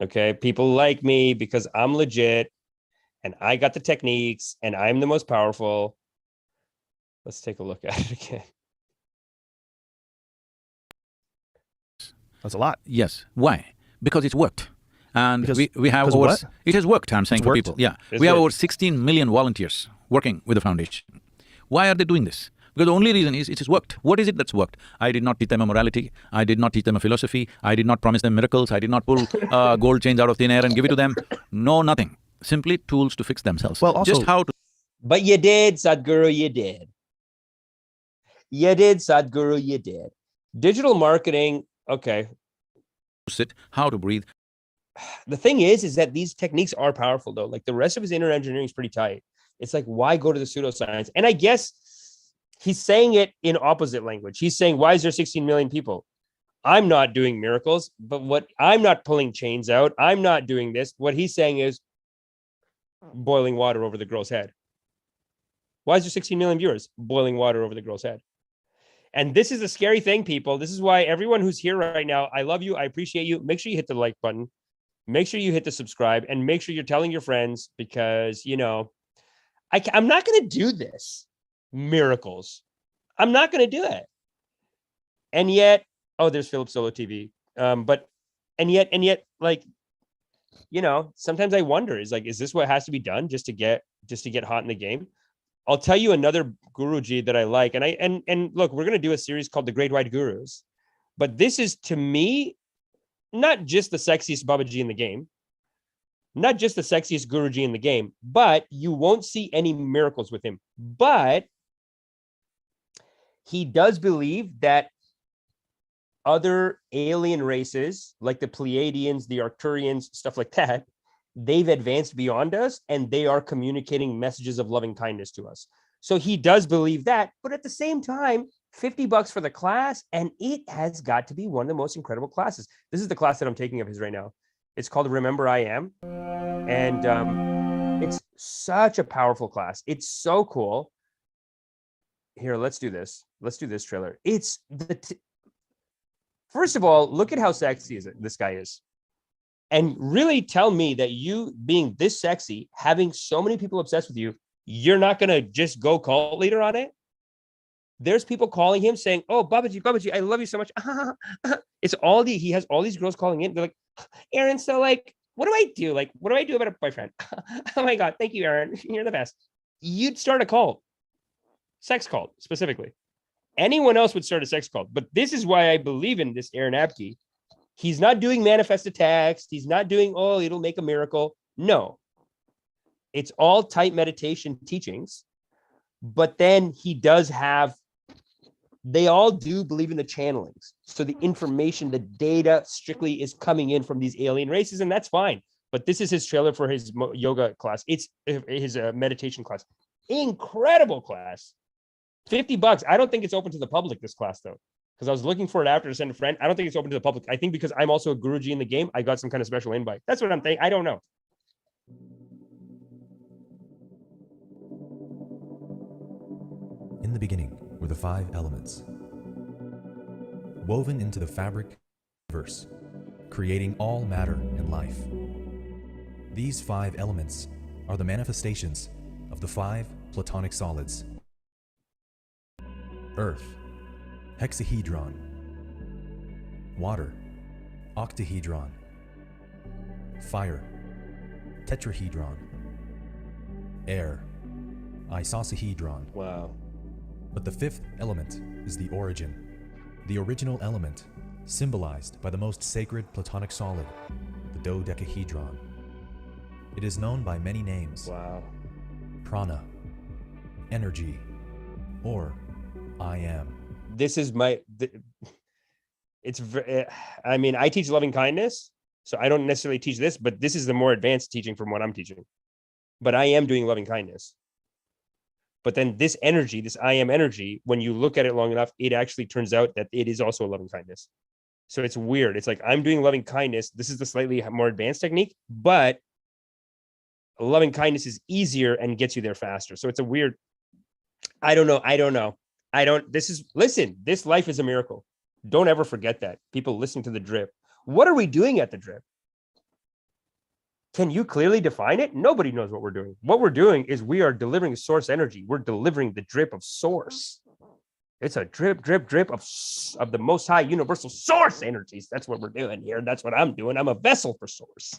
Okay, people like me because I'm legit and I got the techniques and I'm the most powerful. Let's take a look at it again. That's a lot. Yes. Why? Because it's worked. And Because- we have because over, what? it has worked, I'm saying, It's for worked? people. Yeah. It's We have worked. over 16 million volunteers working with the foundation. Why are they doing this? Because the only reason is it has worked. What is it that's worked? I did not teach them a morality. I did not teach them a philosophy. I did not promise them miracles. I did not pull gold chains out of thin air and give it to them. No, nothing. Simply tools to fix themselves. Well, also- just how to But you did, Sadhguru, you did. You did, Sadhguru, you did. Digital marketing, okay. sit, how to breathe. The thing is that these techniques are powerful though. Like the rest of his inner engineering is pretty tight. It's like, why go to the pseudoscience? And I guess he's saying it in opposite language. He's saying, why is there 16 million people? I'm not doing miracles, but I'm not pulling chains out. I'm not doing this. What he's saying is boiling water over the girl's head. Why is there 16 million viewers? Boiling water over the girl's head. And this is a scary thing, people. This is why everyone who's here right now, I love you. I appreciate you. Make sure you hit the like button. Make sure you hit the subscribe and make sure you're telling your friends because, you know, I'm not going to do this. Miracles. I'm not going to do it. And yet, oh, there's Philip Solo TV. And yet, like, you know, sometimes I wonder, is this what has to be done just to get hot in the game? I'll tell you another GuruJi that I like. And look, we're going to do a series called The Great White Gurus. But this is, to me, not just the sexiest BabaJi in the game, not just the sexiest GuruJi in the game, but you won't see any miracles with him. But he does believe that other alien races, like the Pleiadians, the Arcturians, stuff like that, they've advanced beyond us and they are communicating messages of loving kindness to us. So he does believe that, but at the same time, $50 for the class, and it has got to be one of the most incredible classes. This is the class that I'm taking of his right now. It's called Remember I Am. And it's such a powerful class. It's so cool. Here, let's do this. Let's do this trailer. It's first of all, look at how sexy this guy is. And really tell me that you being this sexy, having so many people obsessed with you, you're not going to just go cult leader on it. There's people calling him saying, oh, BabaJi, I love you so much. He has all these girls calling in. They're like, Aaron, so like, what do I do? Like, what do I do about a boyfriend? Oh my God, thank you, Aaron. You're the best. You'd start a cult, sex cult specifically. Anyone else would start a sex cult. But this is why I believe in this Aaron Abke. He's not doing manifested text. He's not doing, oh, it'll make a miracle. No. It's all tight meditation teachings. But then he does have, they all do believe in the channelings. So the information, the data strictly is coming in from these alien races, and that's fine. but this is his trailer for his yoga class. It's his meditation class. Incredible class. $50. I don't think it's open to the public, this class, though, because I was looking for it after to send a friend. I don't think it's open to the public. I think because I'm also a GuruJi in the game, I got some kind of special invite. That's what I'm thinking. I don't know. In the beginning were the 5 elements, woven into the fabric of the universe, creating all matter and life. These 5 elements are the manifestations of the 5 platonic solids: earth, hexahedron; water, octahedron; fire, tetrahedron; air, icosahedron. Wow. But the 5th element is the origin, the original element, symbolized by the most sacred platonic solid, the dodecahedron. It is known by many names: Wow. prana, energy, or I am. This is my, it's, I mean, I teach loving kindness, so I don't necessarily teach this, but this is the more advanced teaching from what I'm teaching. But I am doing loving kindness. But then this energy, this I am energy, when you look at it long enough, it actually turns out that it is also a loving kindness. So it's weird. It's like, I'm doing loving kindness. This is the slightly more advanced technique, but loving kindness is easier and gets you there faster. So it's a weird, I don't know. Listen, this life is a miracle. Don't ever forget that. People listening to the drip. What are we doing at the drip? Can you clearly define it? Nobody knows what we're doing. What we're doing is we are delivering source energy. We're delivering the drip of source. It's a drip, drip, drip of the most high universal source energies. That's what we're doing here. That's what I'm doing. I'm a vessel for source.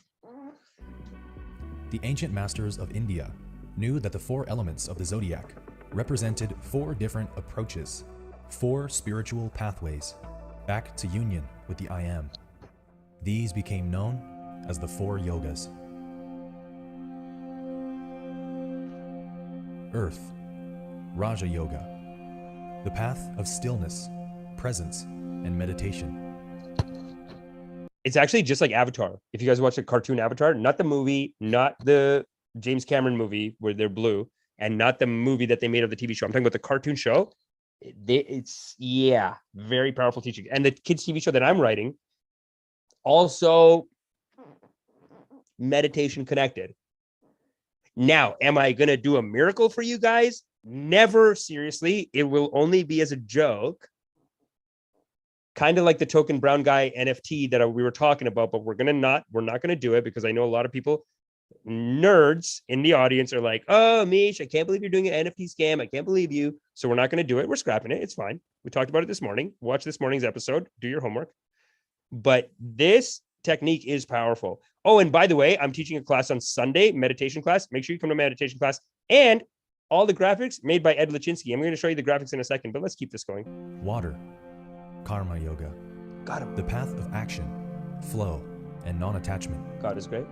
The ancient masters of India knew that the 4 elements of the zodiac represented 4 different approaches, 4 spiritual pathways back to union with the I am. These became known as the 4 yogas. Earth, Raja Yoga, the path of stillness, presence, and meditation. It's actually just like Avatar. If you guys watch the cartoon Avatar, not the movie, not the James Cameron movie where they're blue, and not the movie that they made of the TV show. I'm talking about the cartoon show. It's very powerful teaching. And the kids TV show that I'm writing, also meditation connected. Now, am I going to do a miracle for you guys? Never, seriously. It will only be as a joke. Kind of like the token brown guy NFT that we were talking about, but we're not going to do it because I know a lot of people, nerds in the audience, are like, oh, Amish, I can't believe you're doing an NFT scam. I can't believe you. So we're not going to do it. We're scrapping it. It's fine. We talked about it this morning. Watch this morning's episode. Do your homework. But this technique is powerful. Oh, and by the way, I'm teaching a class on Sunday, meditation class. Make sure you come to meditation class. And all the graphics made by Ed Lachinsky. I'm going to show you the graphics in a second, but let's keep this going. Water, Karma Yoga. Got him. The path of action, flow, and non-attachment. God is great.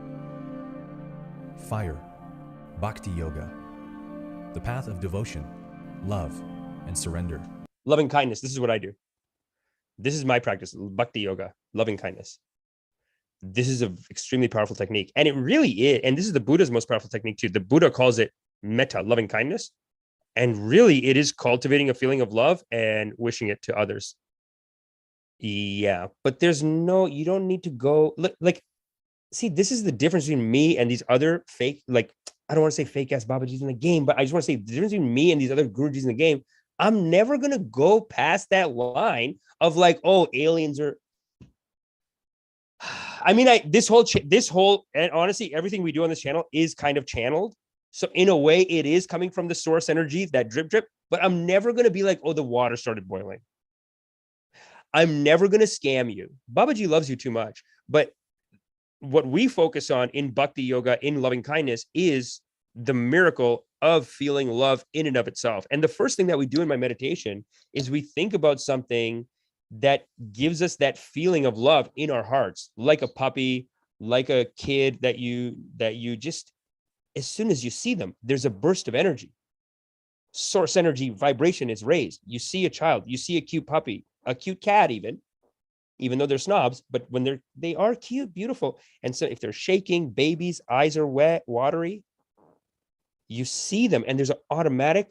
Fire, Bhakti Yoga. The path of devotion, love, and surrender. Loving kindness. This is what I do. This is my practice. Bhakti Yoga, loving kindness. This is an extremely powerful technique. And it really is. And this is the Buddha's most powerful technique too. The Buddha calls it metta, loving kindness. And really it is cultivating a feeling of love and wishing it to others. Yeah, but you don't need to go see, this is the difference between me and these other fake, I don't want to say fake ass BabaJis in the game, but I just want to say the difference between me and these other GuruJis in the game. I'm never going to go past that line of aliens are, I mean, this whole, and honestly, everything we do on this channel is kind of channeled. So in a way, it is coming from the source energy, that drip, drip, but I'm never going to be like, oh, the water started boiling. I'm never going to scam you. BabaJi loves you too much. But what we focus on in Bhakti Yoga, in loving kindness, is the miracle of feeling love in and of itself. And the first thing that we do in my meditation is we think about something that gives us that feeling of love in our hearts, like a puppy, like a kid that you just, as soon as you see them, there's a burst of energy. Source energy vibration is raised. You see a child, you see a cute puppy, a cute cat even, even though they're snobs, but when they are cute, beautiful. And so if they're shaking, babies, eyes are wet, watery, you see them and there's an automatic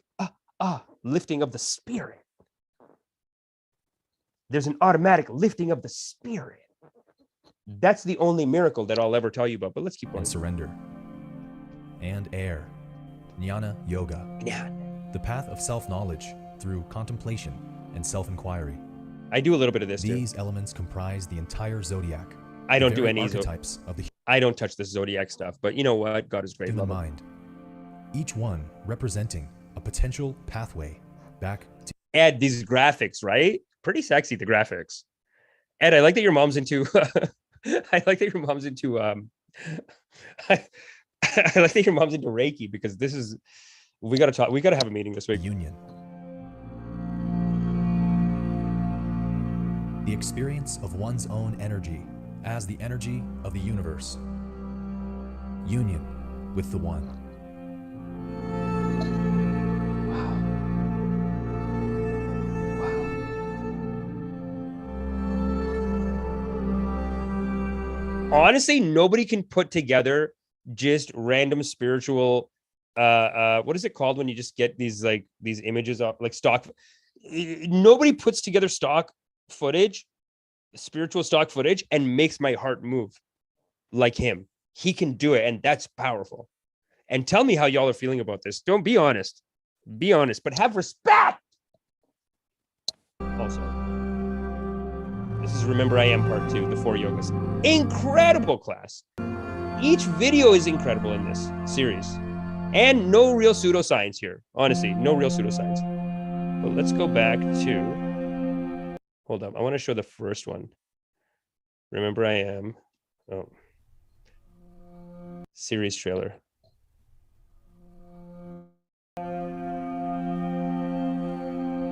lifting of the spirit. There's an automatic lifting of the spirit. That's the only miracle that I'll ever tell you about, but let's keep going. And surrender. And air. Jnana Yoga. The path of self-knowledge through contemplation and self-inquiry. I do a little bit of this These too. elements comprise the entire zodiac. I don't do very any archetypes of the I don't touch this zodiac stuff, but you know what? God is great. human Love him. mind. Each one representing a potential pathway back to Ed, these graphics, right? Pretty sexy, the graphics. Ed, I like that your mom's into I like that your mom's into I like that your mom's into Reiki, because this is we gotta have a meeting this week. union. The experience of one's own energy as the energy of the universe. Union with the one. Honestly, nobody can put together just random spiritual what is it called when you just get these images of like stock. Nobody puts together stock footage, spiritual stock footage, and makes my heart move like him. He can do it, and that's powerful. And tell me how y'all are feeling about this. Don't be honest, but have respect. Also, this is Remember I Am Part 2, the 4 yogas. Incredible class. Each video is incredible in this series. And no real pseudoscience here. Honestly, no real pseudoscience. But let's go back to... Hold up. I want to show the first one. Remember I Am. Oh. Series trailer.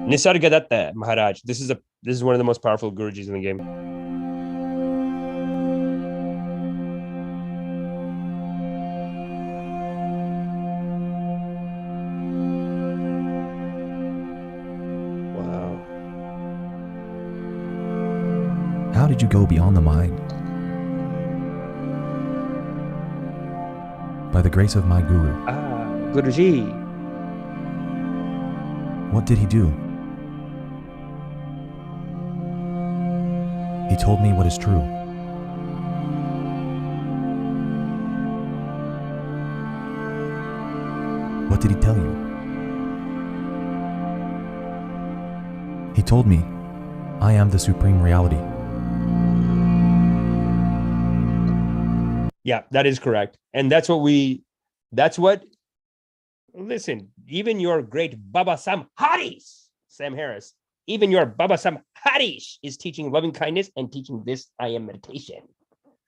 Nisargadatta Maharaj. This is one of the most powerful Gurujis in the game. Wow. How did you go beyond the mind? By the grace of my Guru. GuruJi. What did he do? He told me what is true. What did he tell you? He told me, I am the supreme reality. Yeah, that is correct. And listen, even your great Baba Sam Harish, Sam Harris, even your Baba Sam Harish is teaching loving kindness and teaching this I am meditation.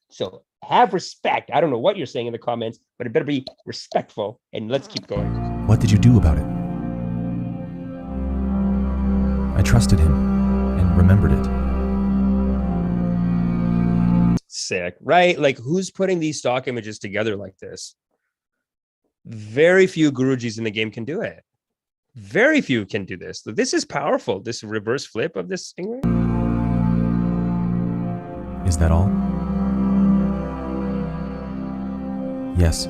So have respect. I don't know what you're saying in the comments, but it better be respectful, and let's keep going. What did you do about it? I trusted him and remembered it. Sick, right? Like, who's putting these stock images together like this? Very few Gurujis in the game can do it. Very few can do this. This is powerful. This reverse flip of this thing. Is that all? Yes.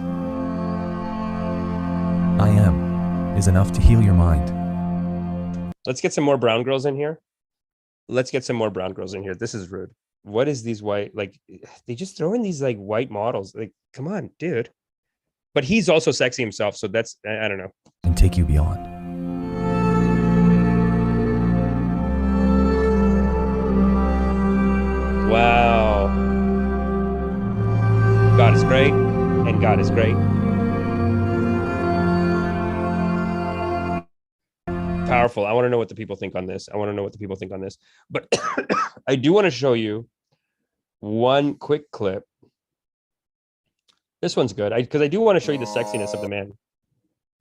I am is enough to heal your mind. Let's get some more brown girls in here. This is rude. What is these white, like, they just throw in these like white models. Like, come on, dude. But he's also sexy himself, so that's, I don't know. And take you beyond. Wow. God is great, and God is great. Powerful. I want to know what the people think on this. But I do want to show you one quick clip. This one's good, because I do want to show you the sexiness of the man.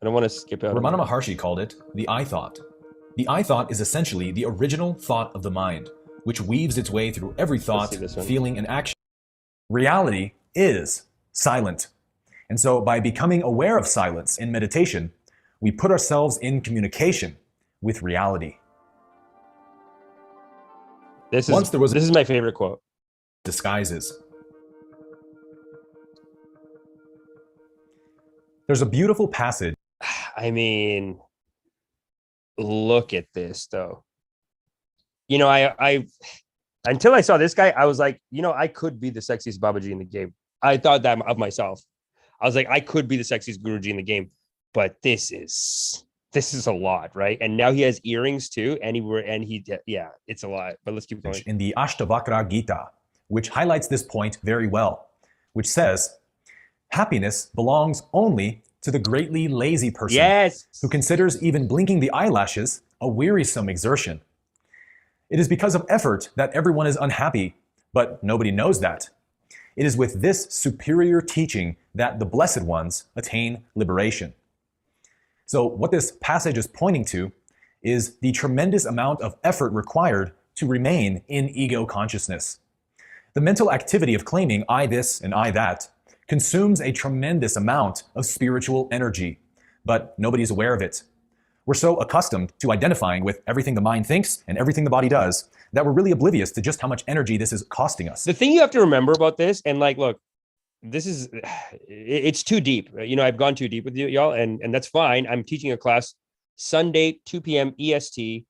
I don't want to skip out. Ramana Maharshi called it the I thought. The I thought is essentially the original thought of the mind, which weaves its way through every thought, feeling, and action. Reality is silent. And so by becoming aware of silence in meditation, we put ourselves in communication with reality. This Once there was this is my favorite quote. disguises. There's a beautiful passage. I mean, look at this though. You know, I until I saw this guy, I was like, you know, I could be the sexiest BabaJi in the game. I thought that of myself. I was like, I could be the sexiest GuruJi in the game, but this is a lot, right? And now he has earrings too, and yeah, it's a lot. But let's keep going. In the Ashtavakra Gita, which highlights this point very well, which says, happiness belongs only to the greatly lazy person, yes, who considers even blinking the eyelashes a wearisome exertion. It is because of effort that everyone is unhappy, but nobody knows that. It is with this superior teaching that the blessed ones attain liberation. So what this passage is pointing to is the tremendous amount of effort required to remain in ego consciousness. The mental activity of claiming I this and I that consumes a tremendous amount of spiritual energy, but nobody's aware of it. We're so accustomed to identifying with everything the mind thinks and everything the body does that we're really oblivious to just how much energy this is costing us. The thing you have to remember about this, and like, look, this is, it's too deep. You know, I've gone too deep with you, y'all, and that's fine. I'm teaching a class Sunday, 2 p.m. EST.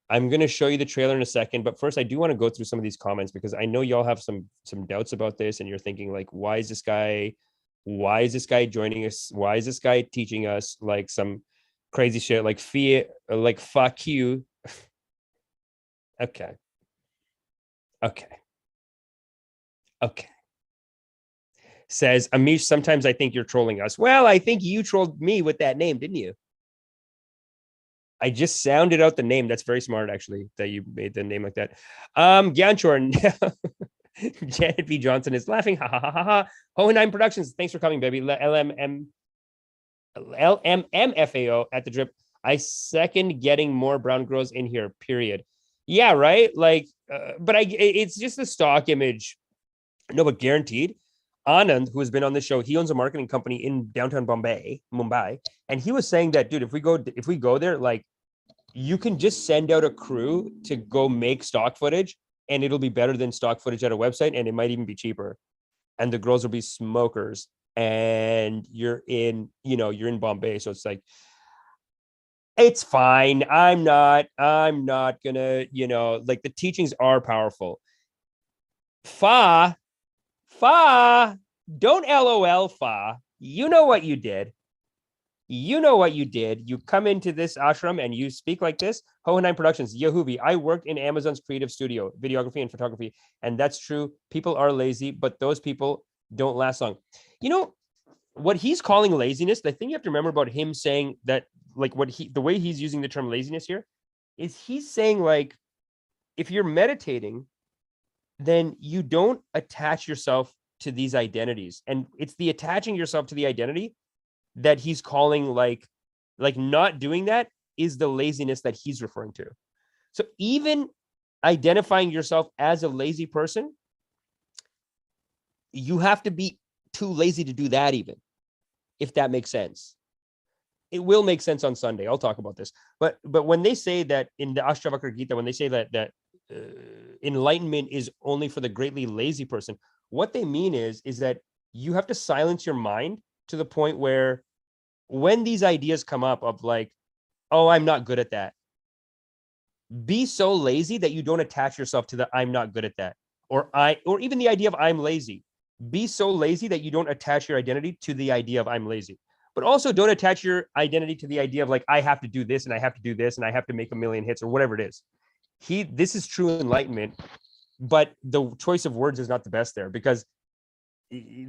I'm going to show you the trailer in a second, but first I do want to go through some of these comments because I know y'all have some doubts about this, and you're thinking like, why is this guy joining us? Why is this guy teaching us like some crazy shit, like fear, like fuck you? Okay. Says Amish, sometimes I think you're trolling us. Well, I think you trolled me with that name, didn't you? I just sounded out the name. That's very smart, actually, that you made the name like that. Gyanchor, Janet B. Johnson is laughing. Ha ha ha ha ha. Hohenheim Productions, thanks for coming, baby. LMMFAO at the drip. I second getting more brown girls in here, period. Yeah, right? Like, but it's just a stock image. No, but guaranteed. Anand, who has been on the show, he owns a marketing company in downtown Mumbai, and he was saying that, dude, if we go there, like, you can just send out a crew to go make stock footage, and it'll be better than stock footage at a website, and it might even be cheaper. And the girls will be smokers, and you're in Bombay, so it's like, it's fine. I'm not gonna, like, the teachings are powerful. Fa, don't LOL, Fa. You know what you did. You come into this ashram and you speak like this. Hohenheim Productions, Yahuvi. I worked in Amazon's creative studio, videography and photography. And that's true. People are lazy, but those people don't last long. You know, what he's calling laziness, the thing you have to remember about him saying that, like, the way he's using the term laziness here is he's saying, like, if you're meditating, then you don't attach yourself to these identities. And it's the attaching yourself to the identity that he's calling, like not doing that is the laziness that he's referring to. So even identifying yourself as a lazy person, you have to be too lazy to do that, even, if that makes sense. It will make sense on Sunday. I'll talk about this. But when they say that in the Ashtavakra Gita, when they say that enlightenment is only for the greatly lazy person, what they mean is that you have to silence your mind to the point where when these ideas come up of like, oh, I'm not good at that, be so lazy that you don't attach yourself to the I'm not good at that, or even the idea of I'm lazy. Be so lazy that you don't attach your identity to the idea of I'm lazy. But also don't attach your identity to the idea of like, I have to do this and I have to do this and I have to make a million hits or whatever it is. This is true enlightenment, but the choice of words is not the best there, because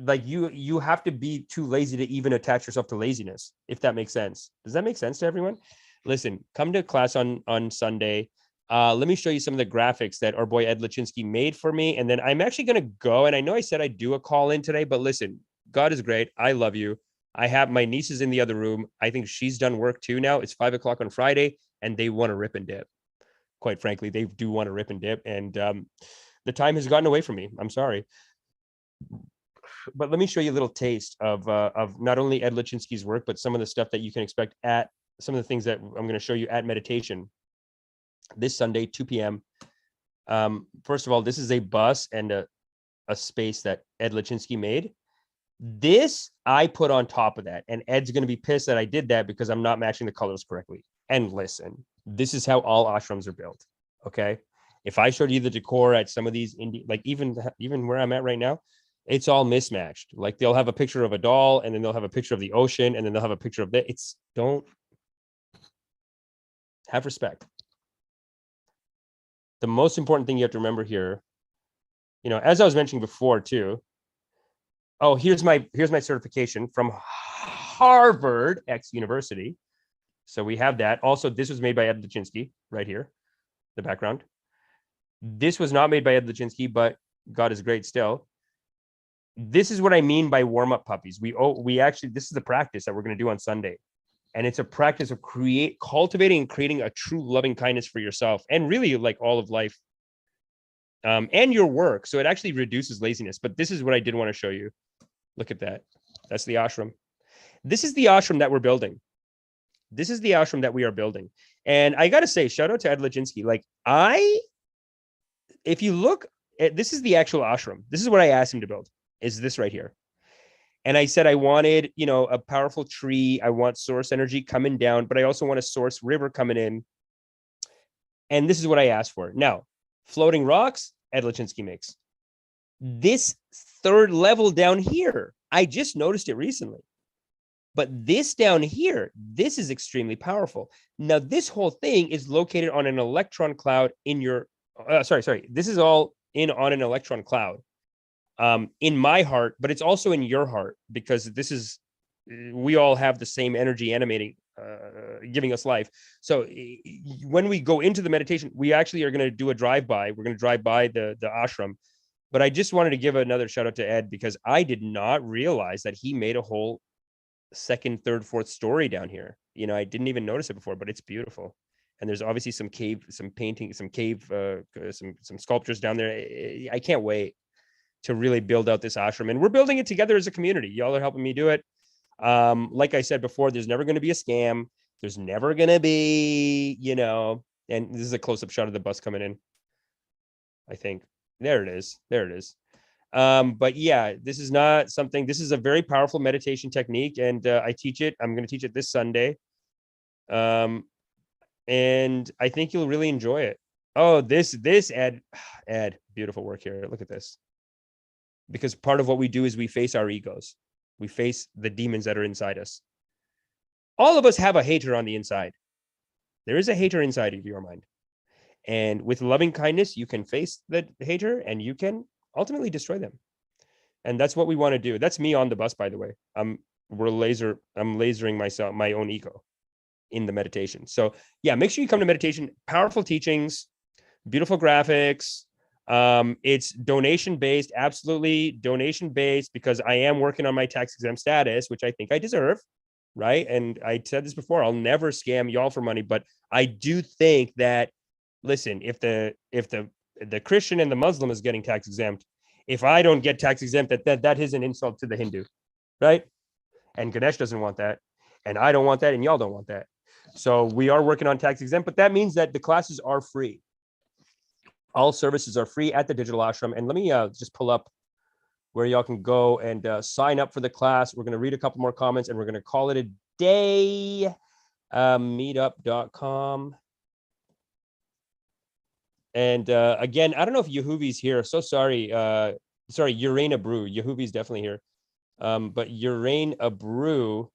like you have to be too lazy to even attach yourself to laziness, if that makes sense. Does that make sense to everyone? Listen, come to class on Sunday. Let me show you some of the graphics that our boy Ed Lachinsky made for me. And then I'm actually going to go. And I know I said I'd do a call in today, but listen, God is great. I love you. I have my nieces in the other room. I think she's done work too now. It's 5 o'clock on Friday and they want to rip and dip. Quite frankly, they do want to rip and dip. And the time has gotten away from me. I'm sorry. But let me show you a little taste of not only Ed Lachinsky's work, but some of the stuff that you can expect at some of the things that I'm going to show you at meditation this Sunday, 2 p.m. First of all, this is a bus and a space that Ed Lachinsky made. This I put on top of that, and Ed's going to be pissed that I did that because I'm not matching the colors correctly. And listen, this is how all ashrams are built. Okay. If I showed you the decor at some of these Indian, like even where I'm at right now, it's all mismatched. Like they'll have a picture of a doll, and then they'll have a picture of the ocean, and then they'll have a picture of that. Don't have respect. The most important thing you have to remember here, as I was mentioning before too. Oh, here's my certification from Harvard X University. So we have that. Also, this was made by Ed Lachinsky right here, the background. This was not made by Ed Lachinsky, but God is great still. This is what I mean by warm-up puppies. We actually, this is the practice that we're going to do on Sunday. And it's a practice of cultivating and creating a true loving kindness for yourself and really like all of life and your work. So it actually reduces laziness. But this is what I did want to show you. Look at that. That's the ashram. This is the ashram that we're building. This is the ashram that we are building. And I got to say, shout out to Ed Lachinsky. Like if you look at, this is the actual ashram. This is what I asked him to build, is this right here. And I said, I wanted, a powerful tree. I want source energy coming down, but I also want a source river coming in. And this is what I asked for. Now, floating rocks, Ed Lachinsky makes. This third level down here, I just noticed it recently. But this down here, this is extremely powerful. Now, this whole thing is located on an electron cloud in your, This is all on an electron cloud. In my heart, but it's also in your heart, because we all have the same energy animating, giving us life. So when we go into the meditation, we actually are going to do a drive-by. We're going to drive by the ashram. But I just wanted to give another shout out to Ed, because I did not realize that he made a whole second, third, fourth story down here. I didn't even notice it before, but it's beautiful. And there's obviously some cave, some painting, some cave, some sculptures down there. I can't wait to really build out this ashram, and we're building it together as a community. Y'all are helping me do it. Like I said before, there's never going to be a scam. There's never going to be, and this is a close-up shot of the bus coming in. I think there it is. But yeah, this is not something, this is a very powerful meditation technique. And I teach it. I'm going to teach it this Sunday. And I think you'll really enjoy it. Oh, this Ed, beautiful work here. Look at this. Because part of what we do is we face our egos. We face the demons that are inside us. All of us have a hater on the inside. There is a hater inside of your mind. And with loving kindness, you can face the hater and you can ultimately destroy them. And that's what we want to do. That's me on the bus, by the way. I'm lasering myself, my own ego in the meditation. So yeah, make sure you come to meditation. Powerful teachings, beautiful graphics. It's donation based, absolutely donation based, because I am working on my tax exempt status, which I think I deserve, right? And I said this before, I'll never scam y'all for money, but I do think that, listen, if the Christian and the Muslim is getting tax exempt, if I don't get tax exempt, that is an insult to the Hindu, right? And Ganesh doesn't want that, and I don't want that, and y'all don't want that. So we are working on tax exempt, but that means that the classes are free. All services are free at the digital ashram. And let me just pull up where y'all can go and sign up for the class. We're going to read a couple more comments and we're going to call it a day. Meetup.com. And again, I don't know if Yehuvi's here. So sorry. Sorry, Urana Brew. Yehuvi's definitely here. But Urana Brew,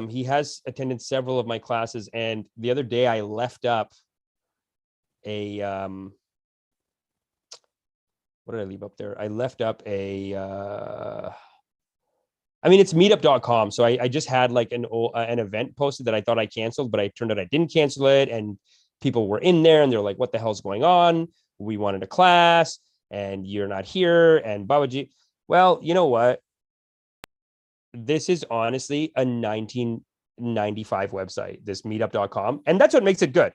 he has attended several of my classes. And the other day I left up what did I leave up there? I left up it's meetup.com. So I just had like an event posted that I thought I canceled, but I turned out I didn't cancel it. And people were in there and they're like, what the hell's going on? We wanted a class and you're not here. And BabaJi, well, you know what? This is honestly a 1995 website, this meetup.com. And that's what makes it good.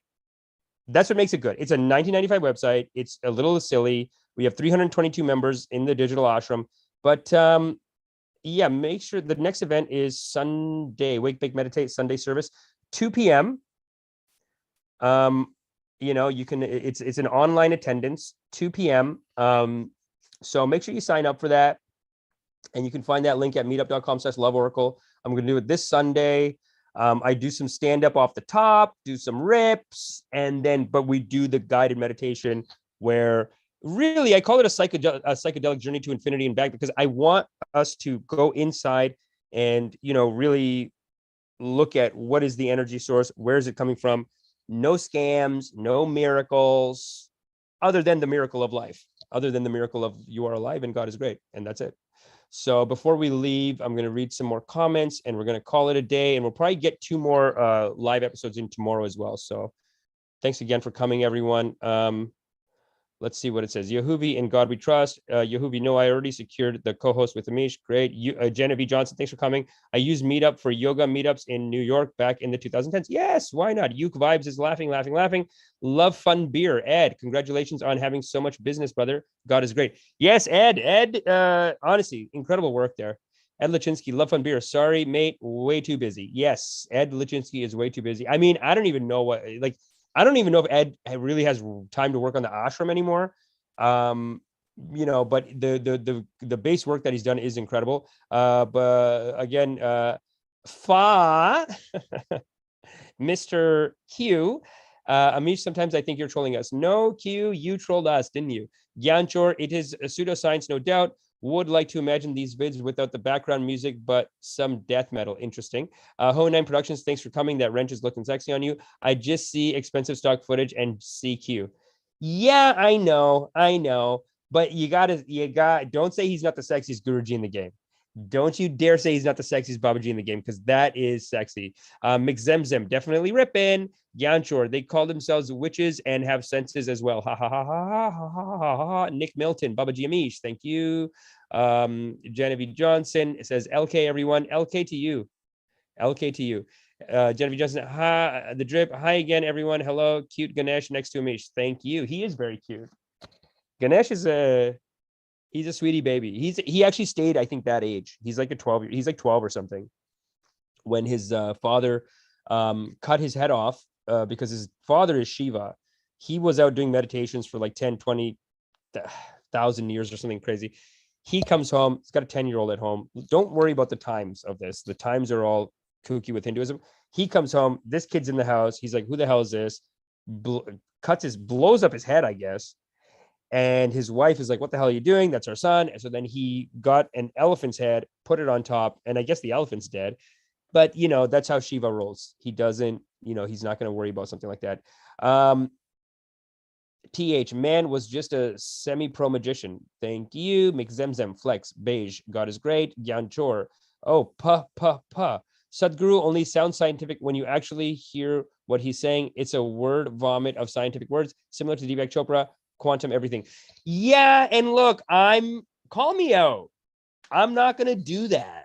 That's what makes it good. It's a 1995 website. It's a little silly. We have 322 members in the digital ashram, but yeah, make sure the next event is Sunday, Wake, Bake, Meditate, Sunday service, 2 p.m. you can, it's an online attendance, 2 p.m. So make sure you sign up for that. And you can find that link at meetup.com/loveoracle. I'm going to do it this Sunday. I do some stand-up off the top, do some rips, but we do the guided meditation where really I call it a psychedelic journey to infinity and back, because I want us to go inside and, really look at what is the energy source, where is it coming from? No scams, no miracles, other than the miracle of life, other than the miracle of you are alive and God is great. And that's it. So before we leave, I'm going to read some more comments and we're going to call it a day. And we'll probably get 2 more live episodes in tomorrow as well. So thanks again for coming, everyone. Let's see what it says. Yehuvi, in God we trust. Yehuvi, no, I already secured the co-host with Amish. Great. Genevieve Johnson, thanks for coming. I use Meetup for yoga meetups in New York back in the 2010s. Yes, why not? Uke Vibes is laughing. Love fun beer. Ed, congratulations on having so much business, brother. God is great. Yes, Ed, honestly, incredible work there. Ed Lachinsky, love fun beer. Sorry, mate, way too busy. Yes, Ed Lachinsky is way too busy. I mean, I don't even know if Ed really has time to work on the ashram anymore. But the base work that he's done is incredible. But again, Mr. Q, Amish, sometimes I think you're trolling us. No, Q, you trolled us, didn't you? Gyanchor, it is a pseudoscience, no doubt. Would like to imagine these vids without the background music, but some death metal. Interesting. Ho9 Productions, thanks for coming. That wrench is looking sexy on you. I just see expensive stock footage and CQ. Yeah, I know. But don't say he's not the sexiest GuruJi in the game. Don't you dare say he's not the sexiest BabaJi in the game, because that is sexy. McZemzem, definitely ripping. Yanchor, they call themselves witches and have senses as well. Ha ha ha ha ha ha ha ha. Nick Milton, BabaJi Amish, thank you. Genevieve Johnson says, LK everyone, LK to you. Genevieve Johnson, hi, the drip. Hi again, everyone. Hello, cute Ganesh next to Amish. Thank you. He is very cute. Ganesh is he's a sweetie baby. He actually stayed, I think, that age. He's like 12 or something. When his father cut his head off because his father is Shiva. He was out doing meditations for like 10, 20,000 years or something crazy. He comes home. He's got a 10-year-old at home. Don't worry about the times of this. The times are all kooky with Hinduism. He comes home. This kid's in the house. He's like, who the hell is this? Blows up his head, I guess. And his wife is like, what the hell are you doing? That's our son. And so then he got an elephant's head, put it on top, and I guess the elephant's dead. But, that's how Shiva rolls. He doesn't, he's not going to worry about something like that. TH, man was just a semi-pro magician. Thank you. McZemzem, Flex, Beige, God is great. Gyanchor, oh, Sadhguru only sounds scientific when you actually hear what he's saying. It's a word vomit of scientific words, similar to Deepak Chopra, quantum everything. Yeah, and look, call me out. I'm not going to do that.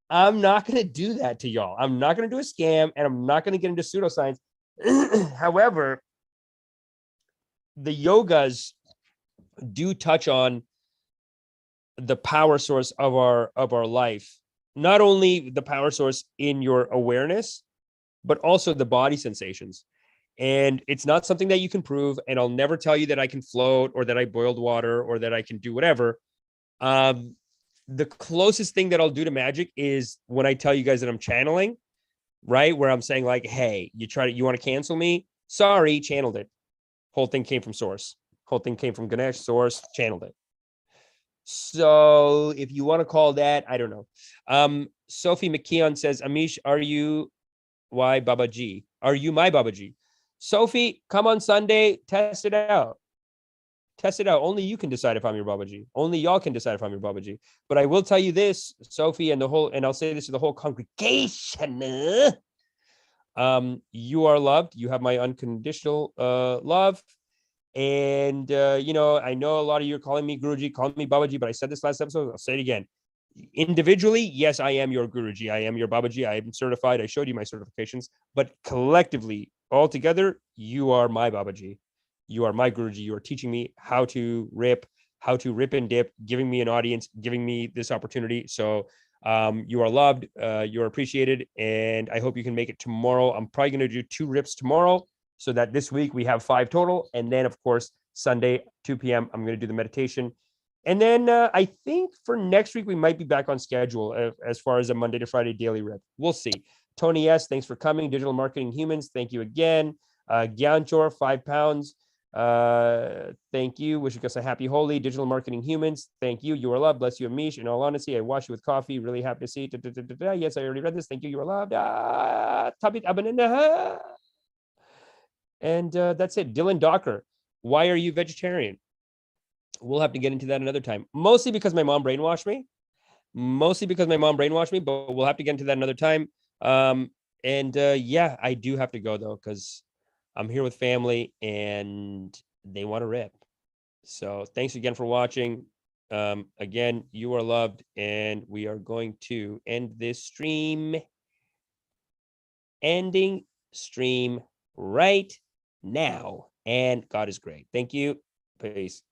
I'm not going to do that to y'all. I'm not going to do a scam, and I'm not going to get into pseudoscience. However, the yogas do touch on the power source of our life. Not only the power source in your awareness, but also the body sensations. And it's not something that you can prove. And I'll never tell you that I can float or that I boiled water or that I can do whatever. The closest thing that I'll do to magic is when I tell you guys that I'm channeling, right? Where I'm saying like, hey, you want to cancel me? Sorry, channeled it. Whole thing came from source. Whole thing came from Ganesh, source, channeled it. So if you want to call that, I don't know. Sophie McKeon says, Amish, are you BabaJi? Are you my BabaJi? Sophie, come on Sunday, test it out. Only you can decide if I'm your BabaJi. Only y'all can decide if I'm your BabaJi. But I will tell you this, Sophie, and I'll say this to the whole congregation. You are loved. You have my unconditional love. And I know a lot of you are calling me GuruJi, calling me BabaJi, but I said this last episode, I'll say it again. Individually, yes, I am your GuruJi. I am your BabaJi. I am certified. I showed you my certifications. But collectively, all together, you are my BabaJi. You are my GuruJi. You are teaching me how to rip and dip, giving me an audience, giving me this opportunity. So you are loved. You're appreciated. And I hope you can make it tomorrow. I'm probably going to do 2 rips tomorrow. so that this week we have 5 total. And then, of course, Sunday, 2 p.m., I'm going to do the meditation. And then I think for next week, we might be back on schedule as far as a Monday to Friday daily rep. We'll see. Tony S., thanks for coming. Digital Marketing Humans, thank you again. Gyanchor, 5 pounds. Thank you. Wishing us a happy holy. Digital Marketing Humans, thank you. You are loved. Bless you, Amish. In all honesty, I wash you with coffee. Really happy to see. Yes, I already read this. Thank you. You are loved. Tabit Abaninda. And that's it. Dylan Docker, why are you vegetarian? We'll have to get into that another time. Mostly because my mom brainwashed me. But we'll have to get into that another time. Yeah, I do have to go though, because I'm here with family and they want to rip. So thanks again for watching. Again, you are loved, and we are going to end this stream. Ending stream right now. And God is great. Thank you. Peace.